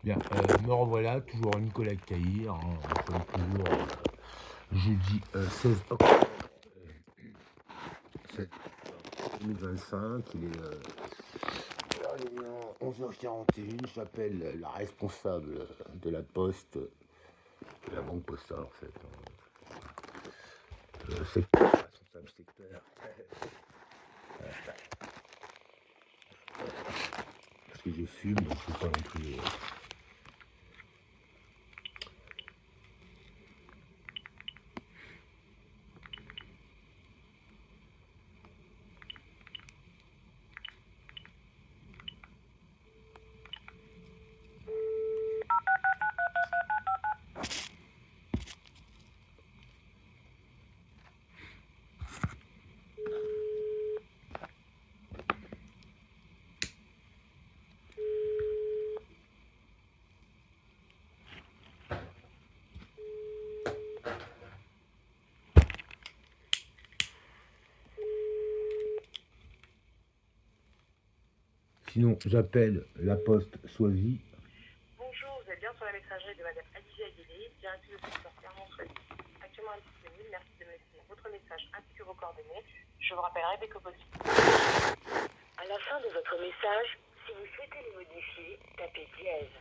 Bien, me revoilà, toujours Nicolas Caïr, hein, nous sommes toujours jeudi 16 octobre 2025, il est 11h41, j'appelle la responsable de la poste, de la banque postale en fait, secteur, responsable secteur, parce que je fume, donc je ne peux pas non plus... Sinon, j'appelle la poste Soisy. Bonjour, vous êtes bien sur la messagerie de Madame Alicia Guélé, directrice du secteur Clermont-Soisy. Actuellement indisponible, merci de me laisser votre message ainsi que vos coordonnées. Je vous rappellerai dès que possible. À la fin de votre message, si vous souhaitez le modifier, tapez dièse.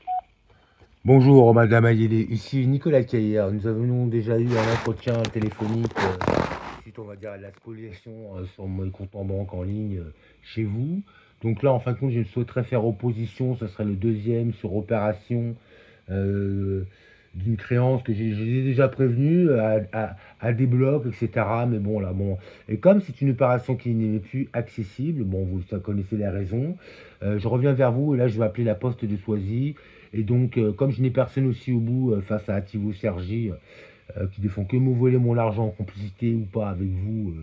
Bonjour Madame Ayélé, ici Nicolas Caillère. Nous avons déjà eu un entretien téléphonique suite, on va dire, à la spoliation sur mon compte en banque en ligne chez vous. Donc là, en fin de compte, je souhaiterais faire opposition. Ce serait le deuxième sur opération euh, d'une créance que j'ai déjà prévenue à des blocs, etc. Mais bon, là, bon. Et comme c'est une opération qui n'est plus accessible, bon, vous connaissez les raisons, je reviens vers vous et là, je vais appeler la poste de Soisy. Et donc, comme je n'ai personne aussi au bout face à Ativo Sergi, qui ne font que me voler mon argent en complicité ou pas avec vous,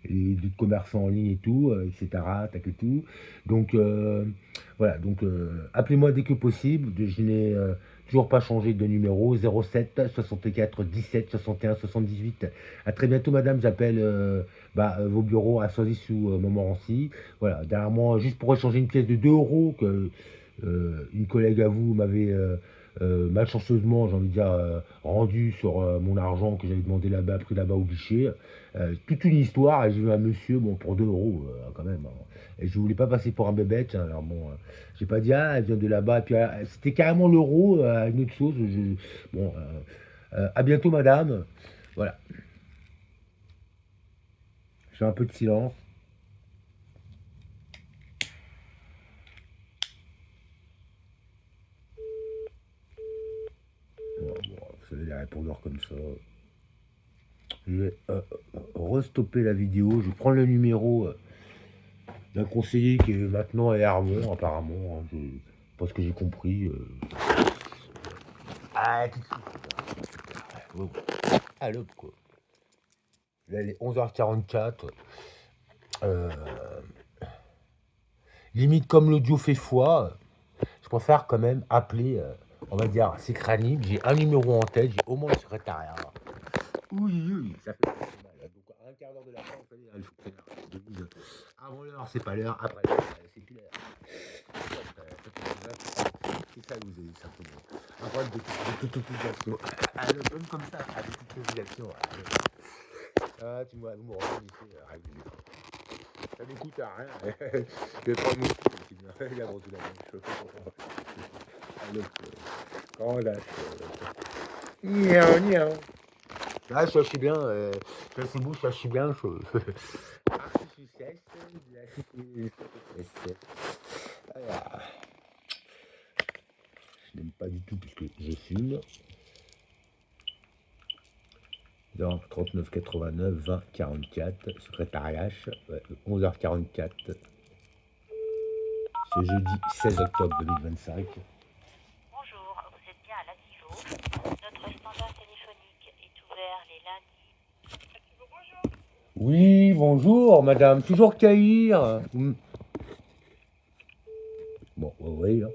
et d'autres commerçants en ligne et tout, etc. Tac et tout. Donc, voilà. Donc, appelez-moi dès que possible. Je n'ai toujours pas changé de numéro. 07 64 17 61 78. À très bientôt, madame. J'appelle vos bureaux à Soisy sous Montmorency. Voilà. Derrière moi, juste pour échanger une pièce de 2 euros que une collègue à vous m'avait malchanceusement, j'ai envie de dire, rendu sur mon argent que j'avais demandé là-bas, pris là-bas au guichet. Toute une histoire, et j'ai vu un monsieur, bon, pour 2 euros quand même, hein. Et je voulais pas passer pour un bébête, hein. Alors bon, j'ai pas dit, ah, elle vient de là-bas, et puis c'était carrément l'euro à une autre chose. Bon, à bientôt, madame. Voilà, je fais un peu de silence. Bon, bon, vous savez, les répondeurs comme ça. Je vais restopper la vidéo. Je prends le numéro d'un conseiller qui est maintenant à Hermont, apparemment. Hein, pas ce que j'ai compris. Ah, tout de suite. Ouais, à l'autre, quoi. Là, il est 11h44. Euh, limite, comme l'audio fait foi, je préfère quand même appeler, on va dire, c'est cranique. J'ai un numéro en tête, j'ai au moins le secrétariat. Oui, oui, ça fait mal. Donc, à un quart d'heure de la fin, vous savez, il faut faire de mise. Avant l'heure, c'est pas l'heure. Après l'heure, c'est plus l'heure. C'est ça que vous avez simplement. Un problème de totalisation. Même comme ça, à de totalisation. Ah, tu vois, vous me reconnaissez. Ça n'écoute à rien. Je vais prendre mon petit. Il a vendu la même chose. Quand lâche. Niao, niao. Ah, ça c'est bien. Ça c'est beau, ça c'est bien. Alors, je n'aime pas du tout puisque je fume. Donc 39 89 20 44, secrétariat, 11h44, ce jeudi 16 octobre 2025. Bonjour, vous êtes bien à l'Ativo. Notre standard téléphonique est ouvert les lundis. Ativo, bonjour. Oui, bonjour madame, toujours Caïr. Bon, oui, hein,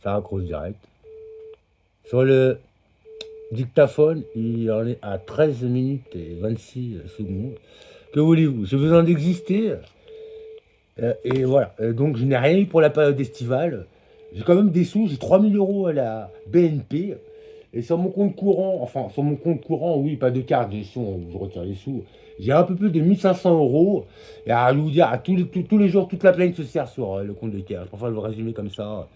ça raccroche direct. Sur le dictaphone, il en est à 13 minutes et 26 secondes. Que voulez-vous? J'ai besoin d'exister. Et voilà. Donc je n'ai rien eu pour la période estivale. j'ai quand même des sous, j'ai 3 000 € à la BNP. Et sur mon compte courant, enfin sur mon compte courant, oui, pas de carte, j'ai sous, je retire les sous. J'ai un peu plus de 1 500 €. Et à vous dire, tous les jours, toute la planète se sert sur le compte de carte. Enfin, je vais le résumer comme ça.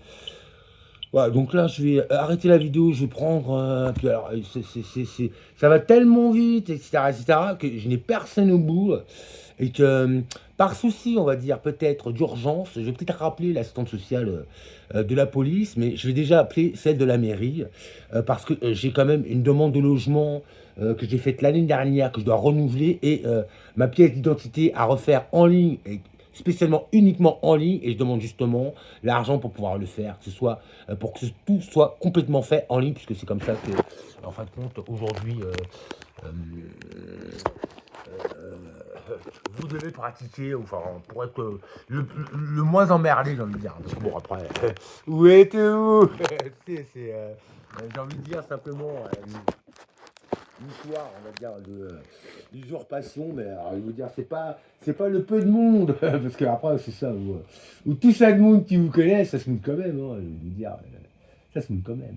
Voilà, donc là, je vais arrêter la vidéo, je vais prendre. Puis alors, ça va tellement vite, etc., que je n'ai personne au bout. Et que, par souci, on va dire, peut-être d'urgence, je vais peut-être rappeler l'assistante sociale de la police, mais je vais déjà appeler celle de la mairie, parce que j'ai quand même une demande de logement que j'ai faite l'année dernière, que je dois renouveler, et ma pièce d'identité à refaire en ligne, et spécialement uniquement en ligne, et je demande justement l'argent pour pouvoir le faire, que ce soit pour que tout soit complètement fait en ligne, puisque c'est comme ça que, en fin de compte, aujourd'hui, euh, euh, vous devez pratiquer, enfin, pour être le moins emmerdé, j'ai envie de dire. Parce que bon, après, où êtes-vous? J'ai envie de dire simplement une histoire, on va dire, d'usurpation, mais alors, je veux dire, c'est pas le peu de monde, parce que après, c'est ça, où tout ça de monde qui vous connaît, ça se monte quand même, hein, je veux dire, ça se monte quand même.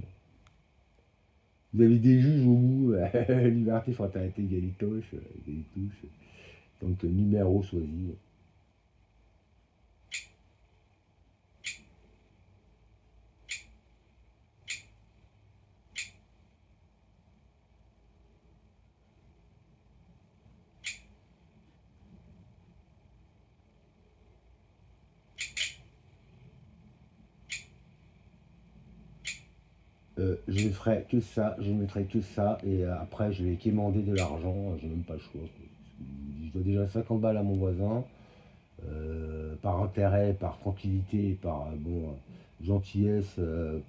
Vous avez des juges au bout, liberté, fraternité, égalitouche, donc numéro choisi. Je ne ferai que ça, je ne mettrai que ça, et après je vais quémander de l'argent, j'ai même pas le choix. Je dois déjà 50 balles à mon voisin, par intérêt, par tranquillité, par gentillesse,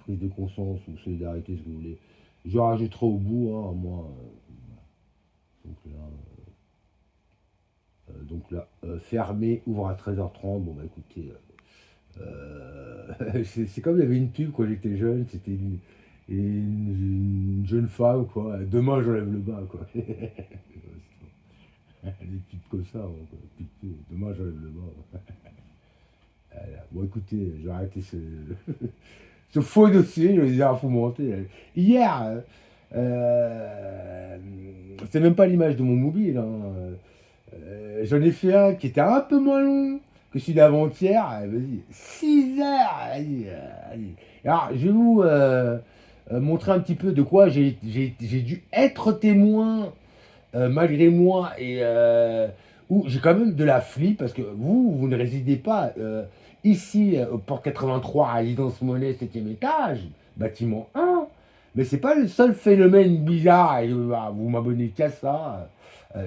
prise de conscience ou solidarité, ce que vous voulez. Je rajouterai au bout, hein, moi. Donc là, fermé, ouvre à 13h30. Bon bah écoutez, c'est comme il y avait une pub quand j'étais jeune, c'était une jeune femme, quoi. Demain, j'enlève le bas, quoi. Des pubs comme ça, hein, quoi. Demain, j'enlève le bas. Voilà. Bon, écoutez, j'ai arrêté ce faux dossier, je vais dire, faut monter. Hier, euh, c'est même pas l'image de mon mobile, hein. J'en ai fait un qui était un peu moins long que celui d'avant-hier. Vas-y, 6 heures. Vas-y. Alors, je vais vous montrer un petit peu de quoi j'ai dû être témoin malgré moi et où j'ai quand même de la flip parce que vous ne résidez pas ici au Port 83 à Résidence Monnaie 7e étage, bâtiment 1. Mais c'est pas le seul phénomène bizarre et vous m'abonnez qu'à ça.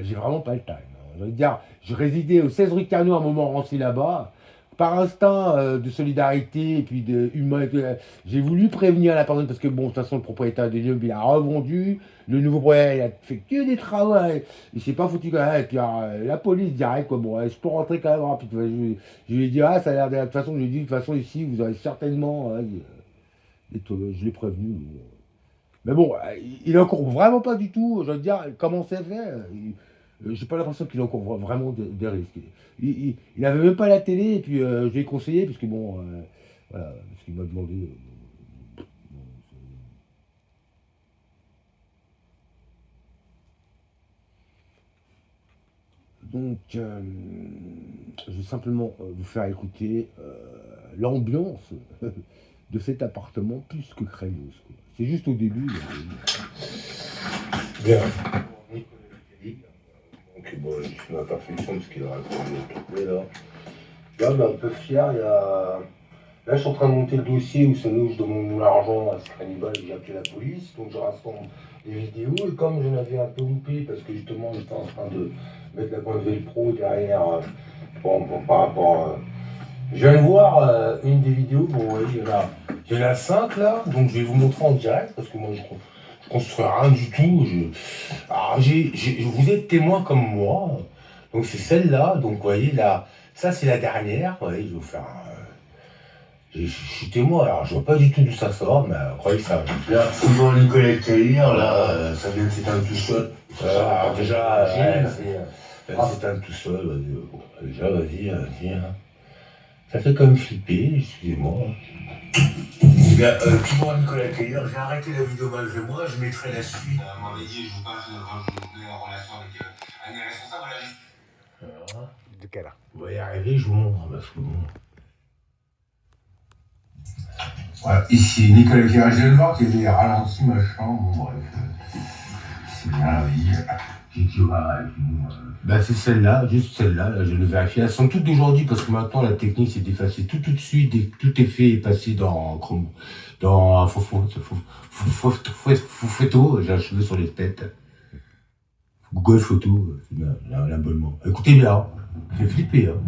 J'ai vraiment pas le time, hein. Je veux dire, je résidais au 16 rue Carnot à Montmorency là-bas. Par instinct de solidarité et puis de humain, j'ai voulu prévenir la personne parce que bon, de toute façon, le propriétaire de l'immeuble, il a revendu. Le nouveau propriétaire, il a fait que des travaux. Il s'est pas foutu quand même. Et puis la police direct, quoi. Bon, je peux rentrer quand même rapide. Je lui ai dit, ah, ça a l'air de toute façon, je lui ai dit, de toute façon, ici, vous aurez certainement. Je l'ai prévenu. Mais bon, il est encore vraiment pas du tout, je veux dire, comment c'est fait. J'ai pas l'impression qu'il a encore vraiment des risques. Il avait même pas la télé, et puis je lui ai conseillé, parce que bon, voilà, parce qu'il m'a demandé. Donc, je vais simplement vous faire écouter l'ambiance de cet appartement plus que craignos, quoi. C'est juste au début. Bien. Donc, bon, je fais ma perfection parce qu'il a raconté là. Là, un peu fier, il y a. Là, je suis en train de monter le dossier où ça nous, je demande mon argent à ce cannibale, j'ai appelé la police, donc je rassemble les vidéos, et comme j'en avais un peu loupé, parce que justement, j'étais en train de mettre la bande Velcro derrière, par rapport. Je viens de voir une des vidéos, bon, ouais, il y en a 5 là, donc je vais vous montrer en direct, parce que moi, je construis rien du tout. Alors, vous êtes témoin comme moi, donc c'est celle-là, donc vous voyez, là, ça c'est la dernière, vous voyez, je vais vous faire je suis témoin, alors je vois pas du tout d'où ça sort, mais croyez que ça. Là, souvent Nicolas Caillère, là, ça vient de s'éteindre tout seul. Alors déjà, ça s'éteindre tout seul, vas-y, déjà, vas-y, hein. Ça fait quand même flipper, excusez-moi. Bien, toujours Nicolas Taylor, j'ai arrêté la vidéo malgré moi, je mettrai la suite. M'avait dit, je vous passe, je mets en relation avec un des responsables à la liste. Voilà. De quelle heure? On va y arriver, je vous montre, parce que bon. Voilà, ici Nicolas Taylor, je viens de voir qu'il y a des ralentis, machin, bon bref. C'est bien la vie. Bah c'est celle-là, juste celle-là, là, je le vérifie. Elles sont toutes d'aujourd'hui parce que maintenant la technique s'est effacée tout de suite et tout est fait et passé dans Chrome, dans Photo, j'ai un cheveu sur les têtes. Google Photo, c'est bien, l'abonnement. Écoutez bien, ça fait flipper. Hein.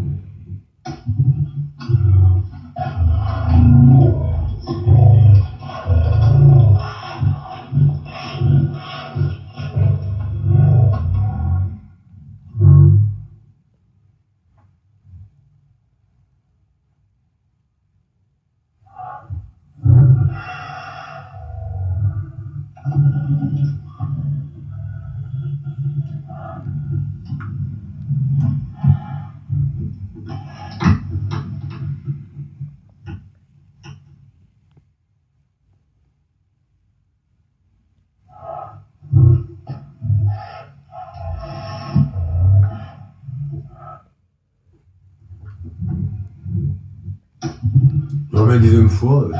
Je remets une deuxième fois.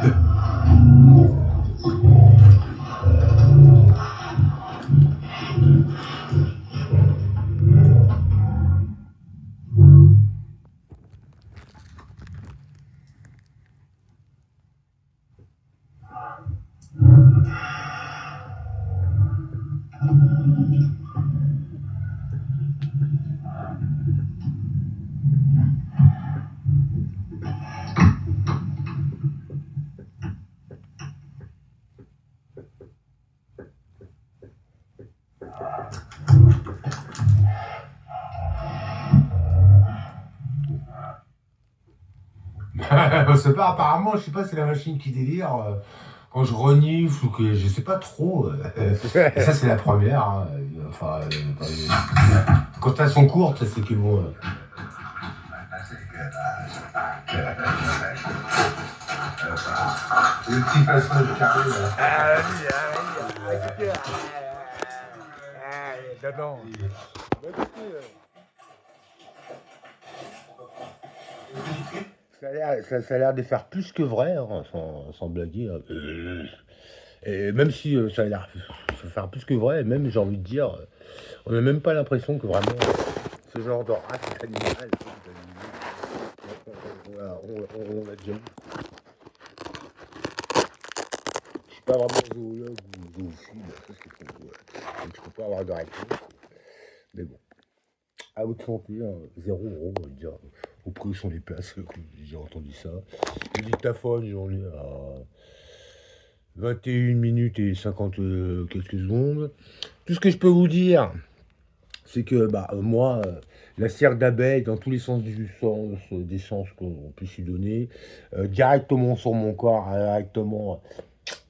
C'est pas, apparemment, je sais pas, c'est la machine qui délire. Quand je renifle ou que je sais pas trop. Et ça, c'est la première. Hein. Enfin, quand elles sont courtes, c'est que bon. Le petit façon de carré. Non. Ça a l'air de faire plus que vrai, hein, sans blaguer. Hein. Et même si ça a l'air de faire plus que vrai, même j'ai envie de dire, on n'a même pas l'impression que vraiment ce genre de race animale, on l'a déjà vu. Je suis pas vraiment zoologue ou zoophile, ça c'est faux. Donc je peux pas avoir de réponse. Mais bon, à votre santé, hein, 0 €, on va dire. Au prix où sont les places, j'ai entendu ça. Le dictaphone, j'en ai à 21 minutes et 50 quelques secondes. Tout ce que je peux vous dire, c'est que moi, la cire d'abeille, dans tous les sens du sens, des sens qu'on puisse lui donner, directement sur mon corps, directement,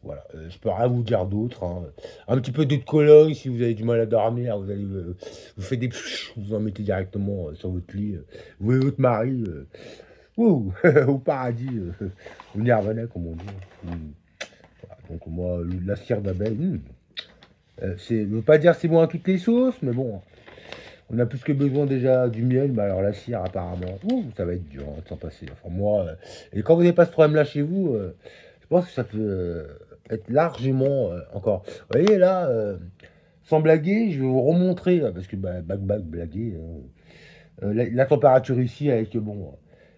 voilà, je peux rien vous dire d'autre. Hein. Un petit peu d'eau de Cologne, si vous avez du mal à dormir, vous allez vous faites des vous en mettez directement sur votre lit. Vous voyez votre mari, au paradis, au nirvana, comme on dit. Voilà, donc moi, la cire d'abeille, je ne veux pas dire c'est bon à toutes les sauces, mais bon, on a plus que besoin déjà du miel, mais alors la cire apparemment, ça va être dur hein, de s'en passer. Enfin moi, et quand vous n'avez pas ce problème-là chez vous, je pense que ça peut être largement encore. Vous voyez là, sans blaguer, je vais vous remontrer, parce que blaguer, hein, la température ici avec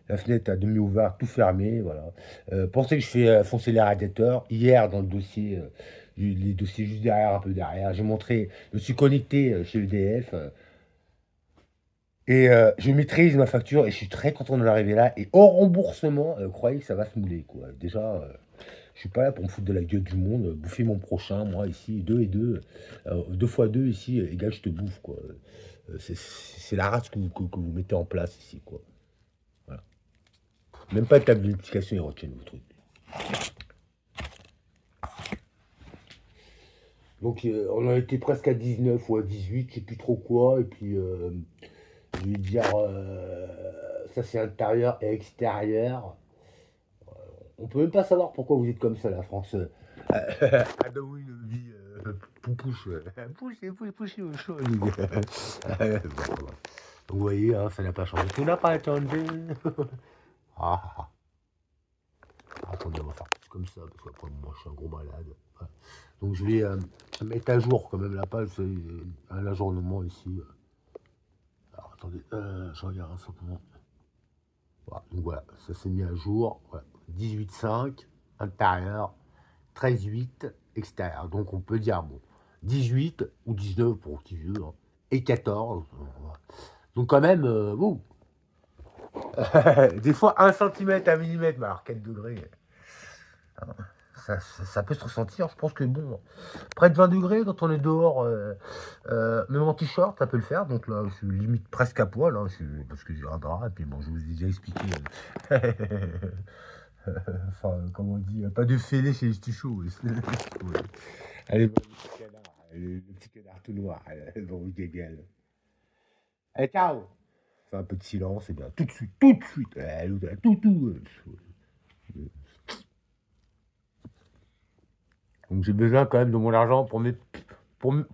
la fenêtre à demi ouverte, tout fermé, voilà. Pensez que je fais foncer les radiateurs. Hier, dans le dossier, les dossiers juste derrière, un peu derrière, j'ai montré, je me suis connecté chez EDF et je maîtrise ma facture et je suis très content de l'arriver là. Et hors remboursement, croyez que ça va se mouler, quoi. Déjà, je suis pas là pour me foutre de la gueule du monde, bouffer mon prochain, moi ici, 2 et 2, 2 fois 2 ici, égale je te bouffe, quoi. C'est la race que vous mettez en place ici, quoi. Voilà. Même pas de table de multiplication, ils retiennent vos trucs. Donc on a été presque à 19 ou à 18, je sais plus trop quoi, et puis je vais dire ça c'est intérieur et extérieur. On peut même pas savoir pourquoi vous êtes comme ça, la France. Adam une vie poupouche. Poussez au chaud, les gars. Donc, vous voyez, hein, ça n'a pas changé. Tout n'a pas changé. Ah, ah, ah. Attendez, on va faire plus comme ça, parce qu'après, moi, je suis un gros malade. Ouais. Donc, je vais mettre à jour quand même la page, un ajournement ici. Alors, attendez, je regarde un simplement. Voilà, donc voilà, ça s'est mis à jour. Voilà. 18,5 intérieur, 13,8 extérieur. Donc, on peut dire, bon, 18 ou 19 pour qui veut, hein, et 14. Voilà. Donc, quand même, bon. Des fois 1 centimètre, 1 millimètre, mais alors 4 degrés, ça peut se ressentir. Je pense que bon, près de 20 degrés quand on est dehors, même en t-shirt, ça peut le faire. Donc là, je suis limite presque à poil, hein, parce que j'ai un drap, et puis bon, je vous ai déjà expliqué. Enfin, comme on dit, pas de fêlé chez les stichos. Allez, bon, le petit canard tout noir, bon, vous gégale. Allez, ciao. Fait un peu de silence, et bien tout de suite, tout. Donc j'ai besoin quand même de mon argent pour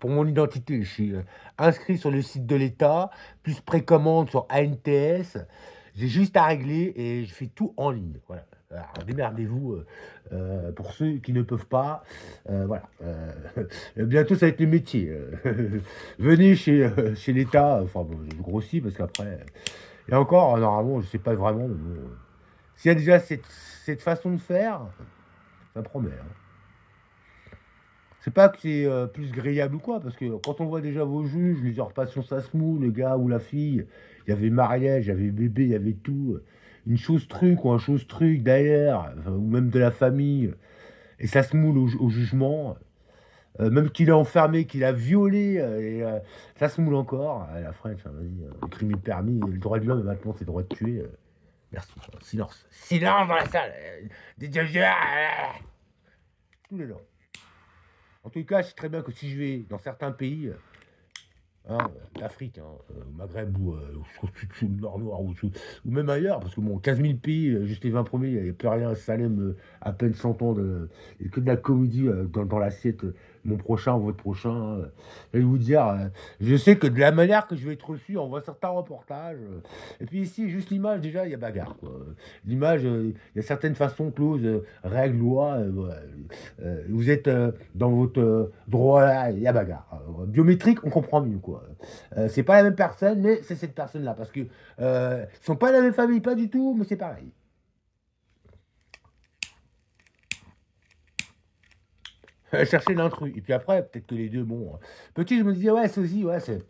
mon identité. Je suis inscrit sur le site de l'État, plus précommande sur ANTS. J'ai juste à régler et je fais tout en ligne. Voilà. Alors, démerdez-vous pour ceux qui ne peuvent pas. Voilà. Bientôt, ça va être le métier. Venez chez l'État. Enfin, bon, je grossis parce qu'après. Et encore, normalement, je ne sais pas vraiment. Mais bon, s'il y a déjà cette façon de faire, ça promet. Hein. C'est pas que c'est plus grillable ou quoi, parce que quand on voit déjà vos juges, l'usurpation ça se moule, le gars ou la fille, il y avait mariage, il y avait bébé, il y avait tout. Une chose truc ou un chose truc d'ailleurs, enfin, ou même de la famille, et ça se moule au jugement. Même qu'il est enfermé, qu'il a violé, ça se moule encore. La French, hein, vas-y, le crime est permis, le droit de l'homme maintenant c'est le droit de tuer. Merci. Silence. Silence dans la salle. Des tous les gens. En tout cas, je sais très bien que si je vais dans certains pays, hein, d'Afrique, hein, au Maghreb ou sous le Nord Noir ou même ailleurs, parce que bon, 15 000 pays, juste les 20 premiers, il n'y a plus rien à Salem, à peine 100 ans, et que de la comédie dans l'assiette, mon prochain, votre prochain. Hein. Je vais vous dire, je sais que de la manière que je vais être reçu, on voit certains reportages. Et puis ici, juste l'image, déjà, il y a bagarre. Quoi. L'image, il y a certaines façons, clauses, règles, lois. Vous êtes dans votre droit là, il y a bagarre. Biométrique, on comprend mieux. Quoi. C'est pas la même personne, mais c'est cette personne-là. Parce que ils sont pas de la même famille, pas du tout, mais c'est pareil. Chercher l'intrus. Et puis après, peut-être que les deux, bon. Petit, je me disais, ouais, sosie, ouais, c'est.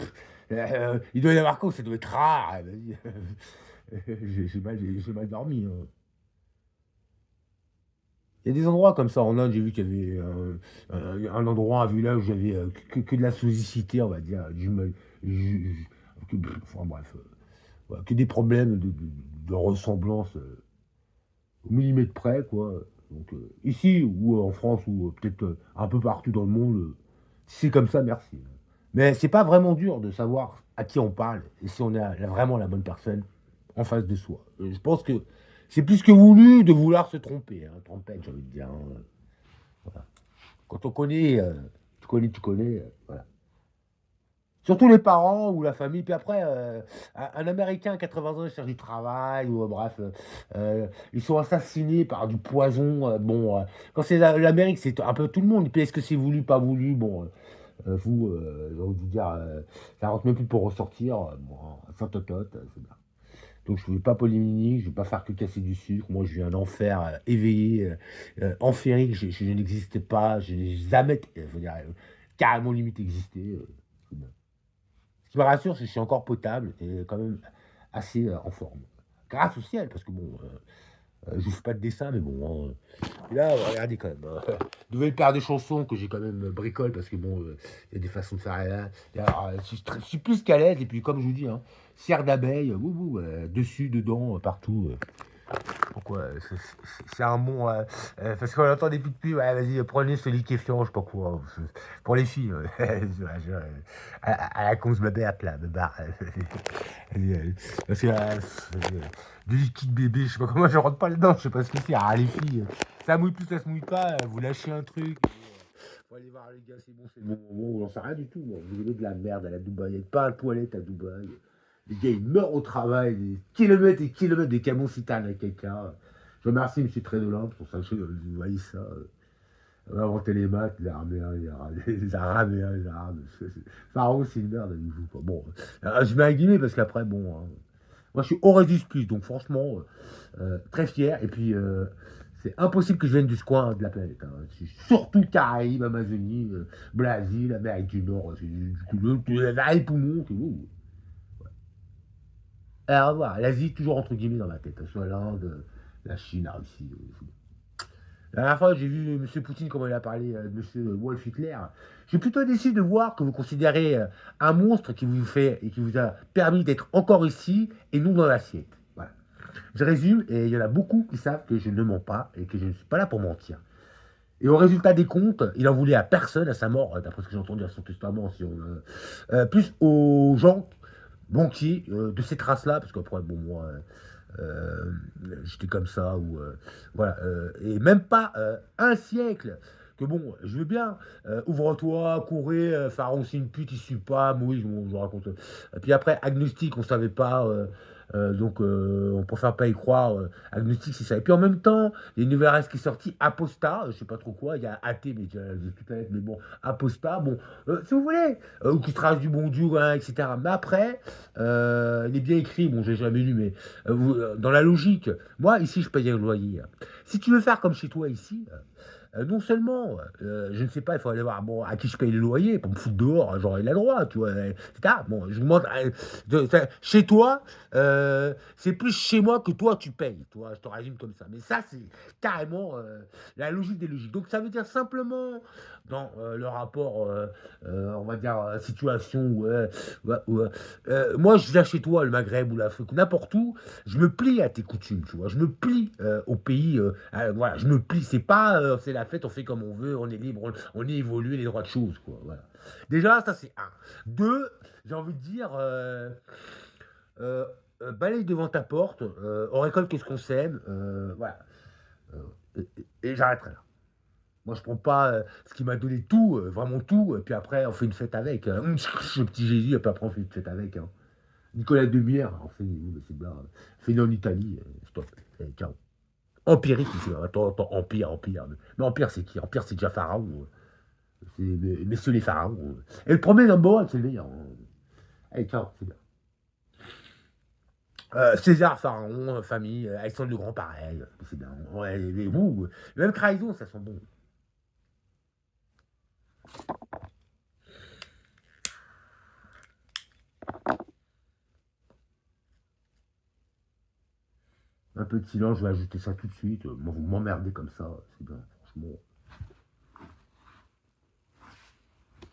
Il doit y avoir quoi, ça doit être rare. Vas-y. J'ai mal dormi. Hein. Il y a des endroits comme ça en Inde, j'ai vu qu'il y avait un endroit, un village où j'avais que de la sodicité, on va dire. Enfin bref, voilà, que des problèmes de ressemblance au millimètre près, quoi. Donc ici, ou en France, ou peut-être un peu partout dans le monde, si c'est comme ça, merci. Mais c'est pas vraiment dur de savoir à qui on parle et si on a vraiment la bonne personne en face de soi. Je pense que c'est plus que voulu de vouloir se tromper. Hein. Trompette, j'ai envie de dire. Hein. Voilà. Quand on connaît, tu connais. Voilà. Surtout les parents ou la famille. Puis après, un Américain à 80 ans, il cherche du travail, ou bref, ils sont assassinés par du poison. Bon, quand c'est l'Amérique, c'est un peu tout le monde. Puis est-ce que c'est voulu, pas voulu? Bon, vous, j'ai envie de vous dire, ça rentre même plus pour ressortir. Bon, sans totote, c'est bien. Donc je ne vais pas polémiquer, je ne vais pas faire que casser du sucre. Moi, je viens d'en faire éveillé, enférique. Je n'existais pas, je n'ai jamais, carrément limite existé. Ce qui me rassure, c'est que je suis encore potable et quand même assez en forme. Grâce au ciel, parce que bon, je ne fais pas de dessin, mais bon. Et là, regardez quand même. Nouvelle paire de chansons que j'ai quand même bricole, parce que bon, il y a des façons de faire. Je suis plus qu'à l'aise, et puis comme je vous dis, hein, cire d'abeille, dessus, dedans, partout. Pourquoi c'est un bon. Parce qu'on entend des petites pubs, ouais, vas-y, prenez ce liquéfiant, je sais pas quoi. Pour les filles, à la con, je me bête là, me barre. Parce que du liquide bébé, je sais pas comment, je rentre pas dedans, je sais pas ce que c'est. Ah, les filles, ça mouille plus, ça se mouille pas, vous lâchez un truc. Faut aller voir les gars, c'est le bon moment, on n'en sait rien du tout. Moi. Vous avez de la merde à la Dubaï, il n'y a pas un toilette à Dubaï. Les gars, ils meurent au travail, des kilomètres et kilomètres de camions citernes avec quelqu'un. Je remercie M. Trédolin pour ça, vous voyez ça. On a inventé les maths, les Araméens, les Araméens, les Arabes. Pharaon, c'est une merde, il joue pas. Bon, je mets un guillemets parce qu'après, bon. Hein, moi, je suis Orésus Plus, donc franchement, très fier. Et puis, c'est impossible que je vienne du coin de la planète. Hein. Je suis surtout Caraïbes, Amazonie, Brésil, Amérique du Nord. Les poumons, tout. Alors, voilà, l'Asie, toujours entre guillemets dans ma tête. Que ce soit l'Inde, la Chine, la Russie. La dernière fois, j'ai vu M. Poutine, comment il a parlé de M. Wolf Hitler. Je suis plutôt déçu de voir que vous considérez un monstre qui vous fait et qui vous a permis d'être encore ici et non dans l'assiette. Voilà. Je résume, et il y en a beaucoup qui savent que je ne mens pas et que je ne suis pas là pour mentir. Et au résultat des comptes, il en voulait à personne à sa mort, d'après ce que j'ai entendu à son testament, si on, plus aux gens banquiers de cette race-là, parce qu'après, bon, moi, j'étais comme ça, ou voilà, et même pas un siècle. Que bon, je veux bien, ouvre-toi, courir, Pharaon c'est une pute, il suit pas, Moïse, bon, je vous raconte. Et puis après, agnostique, on savait pas, donc on préfère pas y croire. Agnostique, c'est ça. Et puis en même temps, il y a une nouvelle race qui est sortie, Apostat, je sais pas trop quoi, il y a athée, mais mais bon, Apostat, bon, si vous voulez, ou qui trace du bon Dieu, hein, etc. Mais après, il est bien écrit, bon, j'ai jamais lu, mais dans la logique, moi, ici, je paye un loyer. Si tu veux faire comme chez toi ici, non seulement, je ne sais pas, il faut aller voir bon, à qui je paye le loyer pour me foutre dehors, j'aurais le droit, tu vois, etc. Bon, je vous demande, chez toi, c'est plus chez moi que toi tu payes, toi, je te résume comme ça. Mais ça, c'est carrément la logique des logiques. Donc ça veut dire simplement, dans le rapport, on va dire, situation moi je viens chez toi, le Maghreb ou l'Afrique, n'importe où, je me plie à tes coutumes, tu vois, je me plie au pays, voilà, je me plie, c'est pas, c'est la fête, on fait comme on veut, on est libre, on est évolué, les droits de choses, quoi, voilà. Déjà, ça c'est un. Deux, j'ai envie de dire, euh, balaye devant ta porte, on récolte ce qu'on sème, voilà. Et j'arrêterai là. Moi, je prends pas ce qui m'a donné tout, vraiment tout, et puis après, on fait une fête avec. Le petit Jésus, et puis après, on fait une fête avec. Hein. Nicolas Demière, on fait, c'est bien. Fait en Italie, stop. Ciao. Empirique, attends, empire. Mais empire, c'est qui? Empire, c'est déjà Pharaon. C'est messieurs les pharaons. Et le premier number one, c'est le meilleur. Allez, ciao, c'est bien. César, Pharaon, famille, Alexandre le Grand, pareil. C'est bien. Ouais, même trahison, ça sent bon. Un peu de silence, je vais ajouter ça tout de suite. Moi, vous m'emmerdez comme ça, c'est bien, franchement.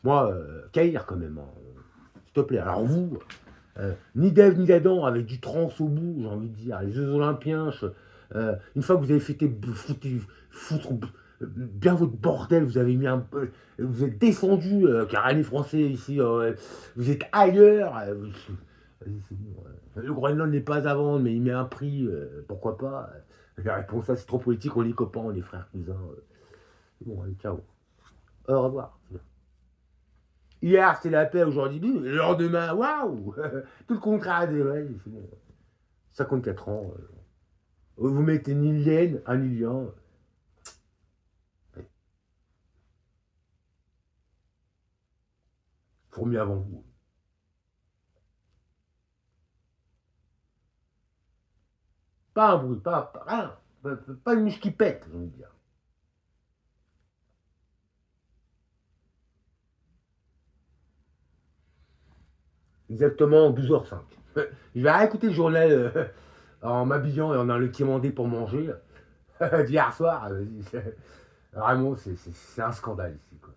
Moi, Caïr quand même, hein. S'il te plaît. Alors vous, ni d'Ève ni d'Adam avec du trans au bout, j'ai envie de dire. Les Jeux Olympiens, une fois que vous avez foutre bien votre bordel, vous avez mis un peu, vous êtes descendu, car les Français ici, vous êtes ailleurs. Vas-y, c'est bon, le Groenland n'est pas à vendre, mais il met un prix, pourquoi pas. La réponse ça, c'est trop politique, on est copains, on est frères, cousins. C'est bon, allez, ciao. Au revoir. Hier, c'était la paix, aujourd'hui, le lendemain, waouh. Tout le contraire des ouais, c'est bon. 54 ans. Vous mettez une Ilienne, un Ilien. Fourmi avant vous. Pas un bruit, pas rien. Pas une mouche qui pète, j'ai envie de dire. Exactement 12h05. Je vais réécouter le journal en m'habillant et en allant le quémander pour manger. D'hier soir, vraiment, c'est un scandale ici. Quoi.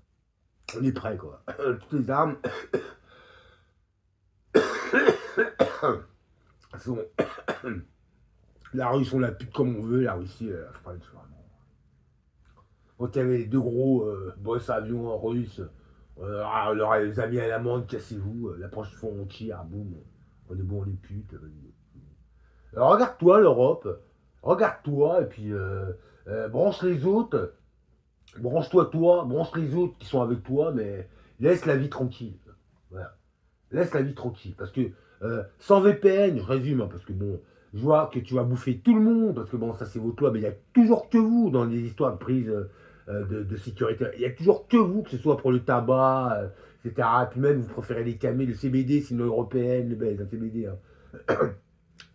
On est prêt, quoi. Toutes les armes sont La Russie, on la pute comme on veut, la Russie, la France, vraiment. Quand il y avait les deux gros boss avions russes, on leur a les amis à l'amende, cassez-vous, la prochaine fois on tire, boum, on est bon, on est pute. Alors, regarde-toi l'Europe, regarde-toi, et puis branche les autres, branche-toi toi, branche les autres qui sont avec toi, mais laisse la vie tranquille. Voilà. Laisse la vie tranquille. Parce que sans VPN, je résume, hein, parce que bon, je vois que tu vas bouffer tout le monde, parce que bon, ça c'est votre loi, mais il y a toujours que vous dans les histoires de prise de sécurité. Il y a toujours que vous, que ce soit pour le tabac, etc. Et puis même, vous préférez les camés, le CBD, c'est une européenne, le belge, un CBD. Hein.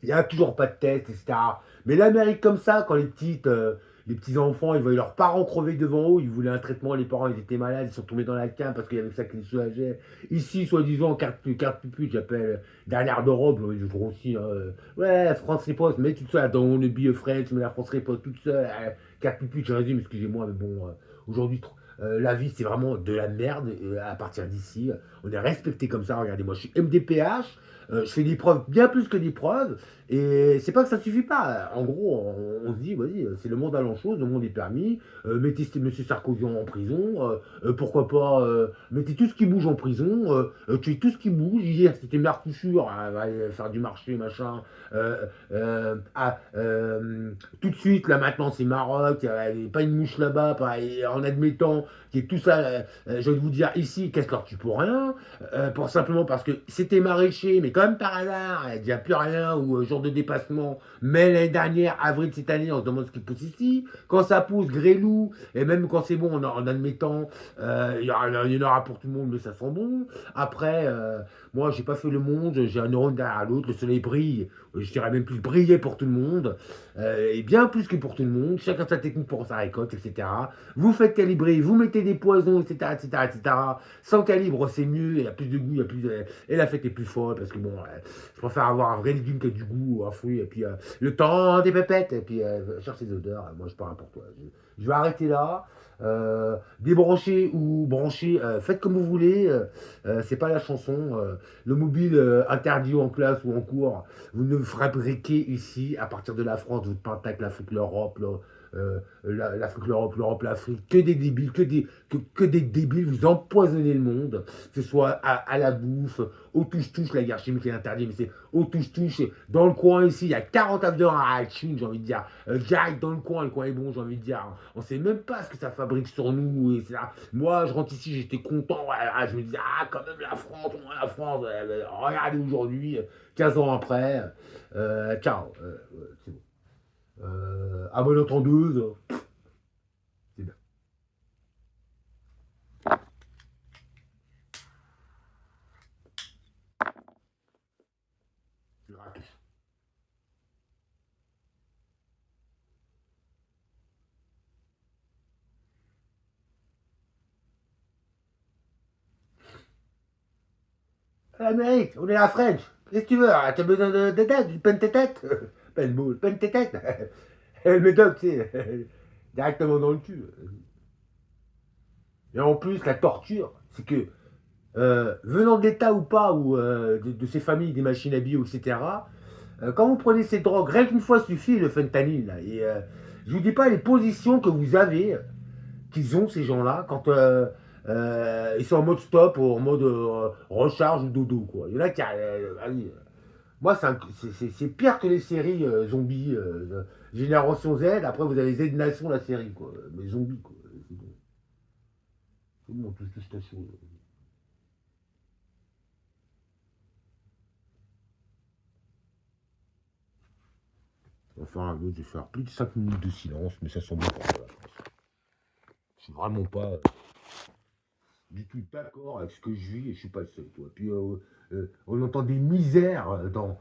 Il n'y a toujours pas de test, etc. Mais l'Amérique comme ça, quand les petits enfants, ils voyaient leurs parents crever devant eux, ils voulaient un traitement, les parents ils étaient malades, ils sont tombés dans la cave parce qu'il y avait que ça qui les soulageait. Ici, soi-disant, carte pupute, j'appelle dernière d'Europe, je trouve aussi. Hein, ouais, France Riposte, mais toute seule dans le billet French, mais la France Riposte toute seule, carte pupute, je résume, excusez-moi, mais bon, aujourd'hui, la vie c'est vraiment de la merde à partir d'ici. On est respecté comme ça, regardez, moi je suis MDPH. Je fais des preuves bien plus que des preuves, et c'est pas que ça suffit pas. En gros, on se dit, vas-y, c'est le monde à l'enchose, le monde est permis. Mettez M. Sarkozy en prison, pourquoi pas, mettez tout ce qui bouge en prison, tuez tout ce qui bouge. Hier, c'était Mercouture, va aller faire du marché, machin. Euh, tout de suite, là maintenant, c'est Maroc, il n'y a pas une mouche là-bas, en admettant qu'il y ait tout ça, je vais vous dire ici, qu'est-ce leur tue pour rien, pour simplement parce que c'était maraîcher, mais comme par hasard, il n'y a plus rien, ou jour de dépassement, mai l'année dernière, avril cette année, on se demande ce qui pousse ici. Quand ça pousse, grêlou, et même quand c'est bon, en admettant, il y en aura pour tout le monde, mais ça sent bon. Après, moi, j'ai pas fait le monde, j'ai un neurone derrière l'autre, le soleil brille, je dirais même plus briller pour tout le monde, et bien plus que pour tout le monde, chacun sa technique pour sa récolte, etc. Vous faites calibrer, vous mettez des poisons, etc., etc., etc. Sans calibre, c'est mieux, il y a plus de goût, il y a plus de... et la fête est plus folle, parce que bon, je préfère avoir un vrai légume qui a du goût, un fruit, et puis le temps des pépettes, et puis chercher des odeurs, moi je parle pour toi. Je vais arrêter là. Débrancher ou brancher, faites comme vous voulez, c'est pas la chanson. Le mobile interdit en classe ou en cours, vous ne fabriquez ici, à partir de la France, votre pentacle, l'Afrique, l'Europe, l'Afrique, l'Europe, l'Afrique, que des débiles, que des débiles, vous empoisonnez le monde, que ce soit à la bouffe, au touche-touche, la guerre chimique est interdite, mais c'est au touche-touche, dans le coin ici, il y a 40 avions à Chine, j'ai envie de dire, direct dans le coin est bon, j'ai envie de dire, on sait même pas ce que ça fabrique sur nous, et ça. Moi, je rentre ici, j'étais content, je me disais, quand même la France, regardez aujourd'hui, 15 ans après, ciao, c'est bon. À bonne entendeuse, c'est bien. Je rate. L'Amérique, on est la French. Qu'est-ce que tu veux? T'as besoin de tête, du peine tes têtes? Peine boule, peine tes têtes. Elle médoc, tu sais, directement dans le cul. Et en plus, la torture, c'est que venant de l'État ou pas, ou de ces familles, des machines à bio, etc., quand vous prenez ces drogues, rien qu'une fois suffit le fentanyl. Là, et je vous dis pas les positions que vous avez, qu'ils ont ces gens-là, quand ils sont en mode stop ou en mode recharge ou dodo. Quoi. Il y en a qui. Allez, moi, c'est pire que les séries zombies. Génération Z, après vous avez Z Nation, la série. Quoi. Mais zombies, quoi. C'est bon, tout ce station. Enfin, je vais faire plus de 5 minutes de silence, mais ça semble pas. Voilà. Je suis vraiment pas du tout d'accord avec ce que je vis et je suis pas le seul. Toi. Puis on entend des misères dans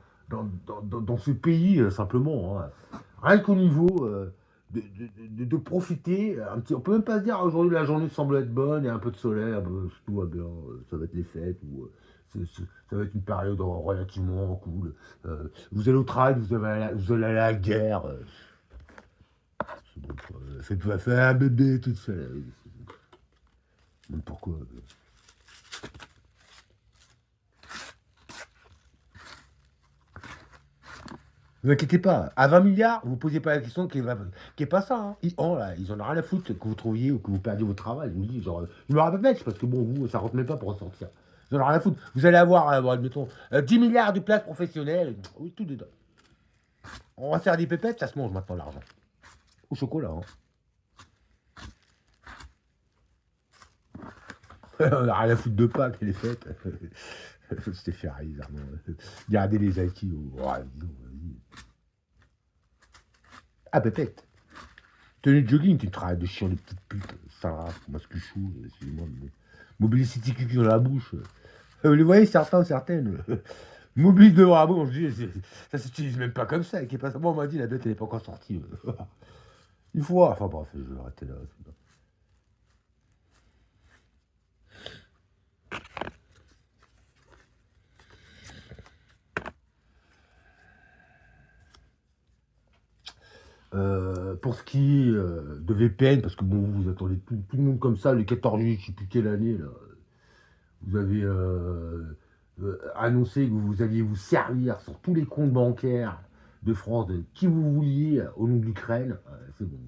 ce pays, simplement. Hein. Rien qu'au niveau de profiter, un petit, on peut même pas se dire aujourd'hui la journée semble être bonne, il y a un peu de soleil, tout va bien, ça va être les fêtes, ou ça va être une période relativement cool. Vous allez au travail, vous allez à la guerre. C'est bon, faites un bébé toute seule. Même pourquoi vous inquiétez pas, à 20 milliards, vous ne posez pas la question qui est pas ça. Hein. Ils en ont rien à foutre que vous trouviez ou que vous perdiez votre travail. Je vous dis, genre, je me rappelle pas, parce que bon, vous, ça ne rentre même pas pour ressortir. Ils en ont rien à foutre. Vous allez avoir, admettons, 10 milliards de places professionnelles. Oui, tout dedans. On va faire des pépettes, ça se mange maintenant l'argent. Au chocolat, hein. On a rien à foutre de Pâques et les fêtes. C'était férié, bizarrement. Gardez les acquis. Vas-y. Ah, pépette. Tenue de jogging, tu travailles de chiant de petite pute. Ça, moi, ce que je suis, excusez-moi. Mobilicity cucu dans la bouche. Vous les voyez, certains, certaines. Mobile devant la bouche, je dis, ça s'utilise même pas comme ça. Qui est pas ça. Moi, on m'a dit, la bête, elle n'est pas encore sortie. Une fois. Enfin, bref, je vais arrêter là. Pour ce qui est de VPN, parce que bon, vous attendez tout le monde comme ça, le 14 juillet, je sais plus quelle année, là, vous avez annoncé que vous alliez vous servir sur tous les comptes bancaires de France, de qui vous vouliez, au nom de l'Ukraine. C'est bon.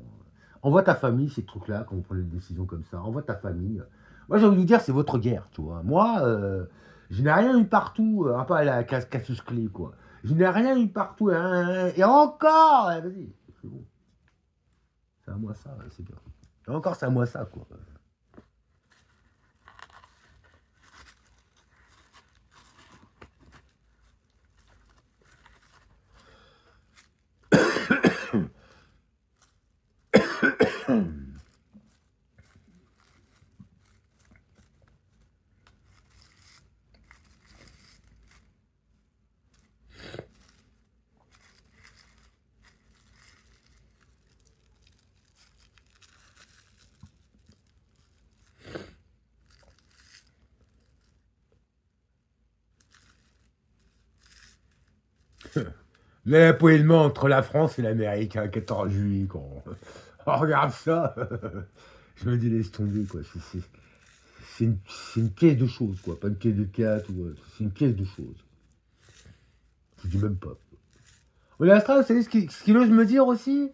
Envoie ta famille, ces trucs-là, quand vous prenez des décisions comme ça. Envoie ta famille. Moi, j'ai envie de vous dire, c'est votre guerre, tu vois. Moi, je n'ai rien eu partout, un peu à la Cassius Clay, quoi. Je n'ai rien eu partout, hein, et encore, vas-y, c'est bon. C'est à moi ça, c'est bien. Et encore, c'est à moi ça, quoi. L'apoilement entre la France et l'Amérique, hein, 14 juillet, quand on regarde ça, je me dis, laisse tomber, quoi. C'est une pièce de choses, quoi. Pas une pièce de théâtre, c'est une pièce de choses. Je dis même pas. Mais l'astral, vous savez ce qu'il ose me dire aussi?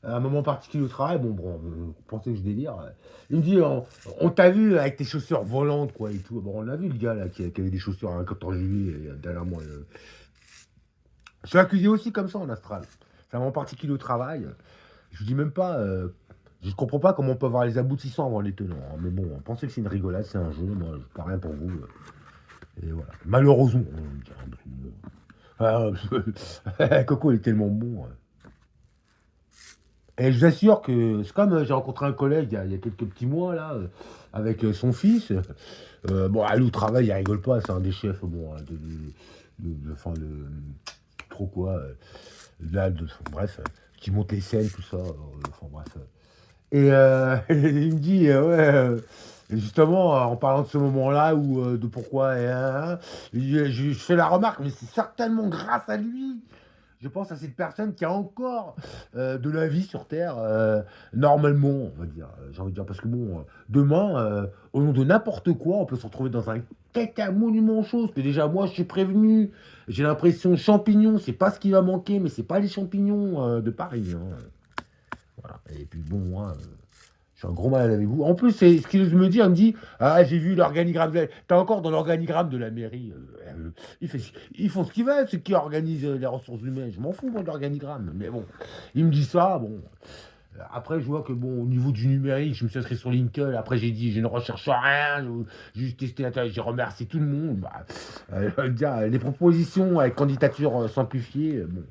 À un moment particulier au travail, bon, vous pensez que je délire. Il me dit, on t'a vu avec tes chaussures volantes, quoi, et tout. Bon, on a vu le gars, là, qui avait des chaussures à 14 juillet, dernièrement. Je suis accusé aussi comme ça en astral. C'est un moment particulier au travail. Je dis même pas. Je ne comprends pas comment on peut avoir les aboutissants avant les tenants. Hein. Mais bon, pensez que c'est une rigolade, c'est un jeu. Moi, je ne parle rien pour vous. Et voilà. Malheureusement. Coco est tellement bon. Et je vous assure que c'est comme j'ai rencontré un collègue il y a quelques petits mois, là, avec son fils. Bon, allez au travail, il rigole pas, c'est un des chefs, bon, hein, enfin, trop quoi. Là, bref, qui monte les scènes, tout ça. Enfin, bref. Et il me dit, ouais, justement, en parlant de ce moment-là, ou de pourquoi, je fais la remarque, mais c'est certainement grâce à lui. Je pense à cette personne qui a encore de la vie sur Terre, normalement, on va dire. J'ai envie de dire, parce que bon, demain, au nom de n'importe quoi, on peut se retrouver dans un caca monument chose, que déjà, moi, je suis prévenu. J'ai l'impression, champignons, c'est pas ce qui va manquer, mais c'est pas les champignons de Paris. Hein. Voilà. Et puis bon, moi, je suis un gros malade avec vous. En plus, c'est ce qu'il me dit, il me dit, ah, j'ai vu l'organigramme. T'es encore dans l'organigramme de la mairie. Ils font ce qu'ils veulent, ceux qui organisent les ressources humaines. Je m'en fous, moi, de l'organigramme. Mais bon, il me dit ça, bon. Après, je vois que, bon, au niveau du numérique, je me suis inscrit sur LinkedIn. Après, j'ai dit, je ne recherche rien. J'ai juste testé l'intérêt. J'ai remercié tout le monde. Bah, les propositions avec candidature simplifiée, bon,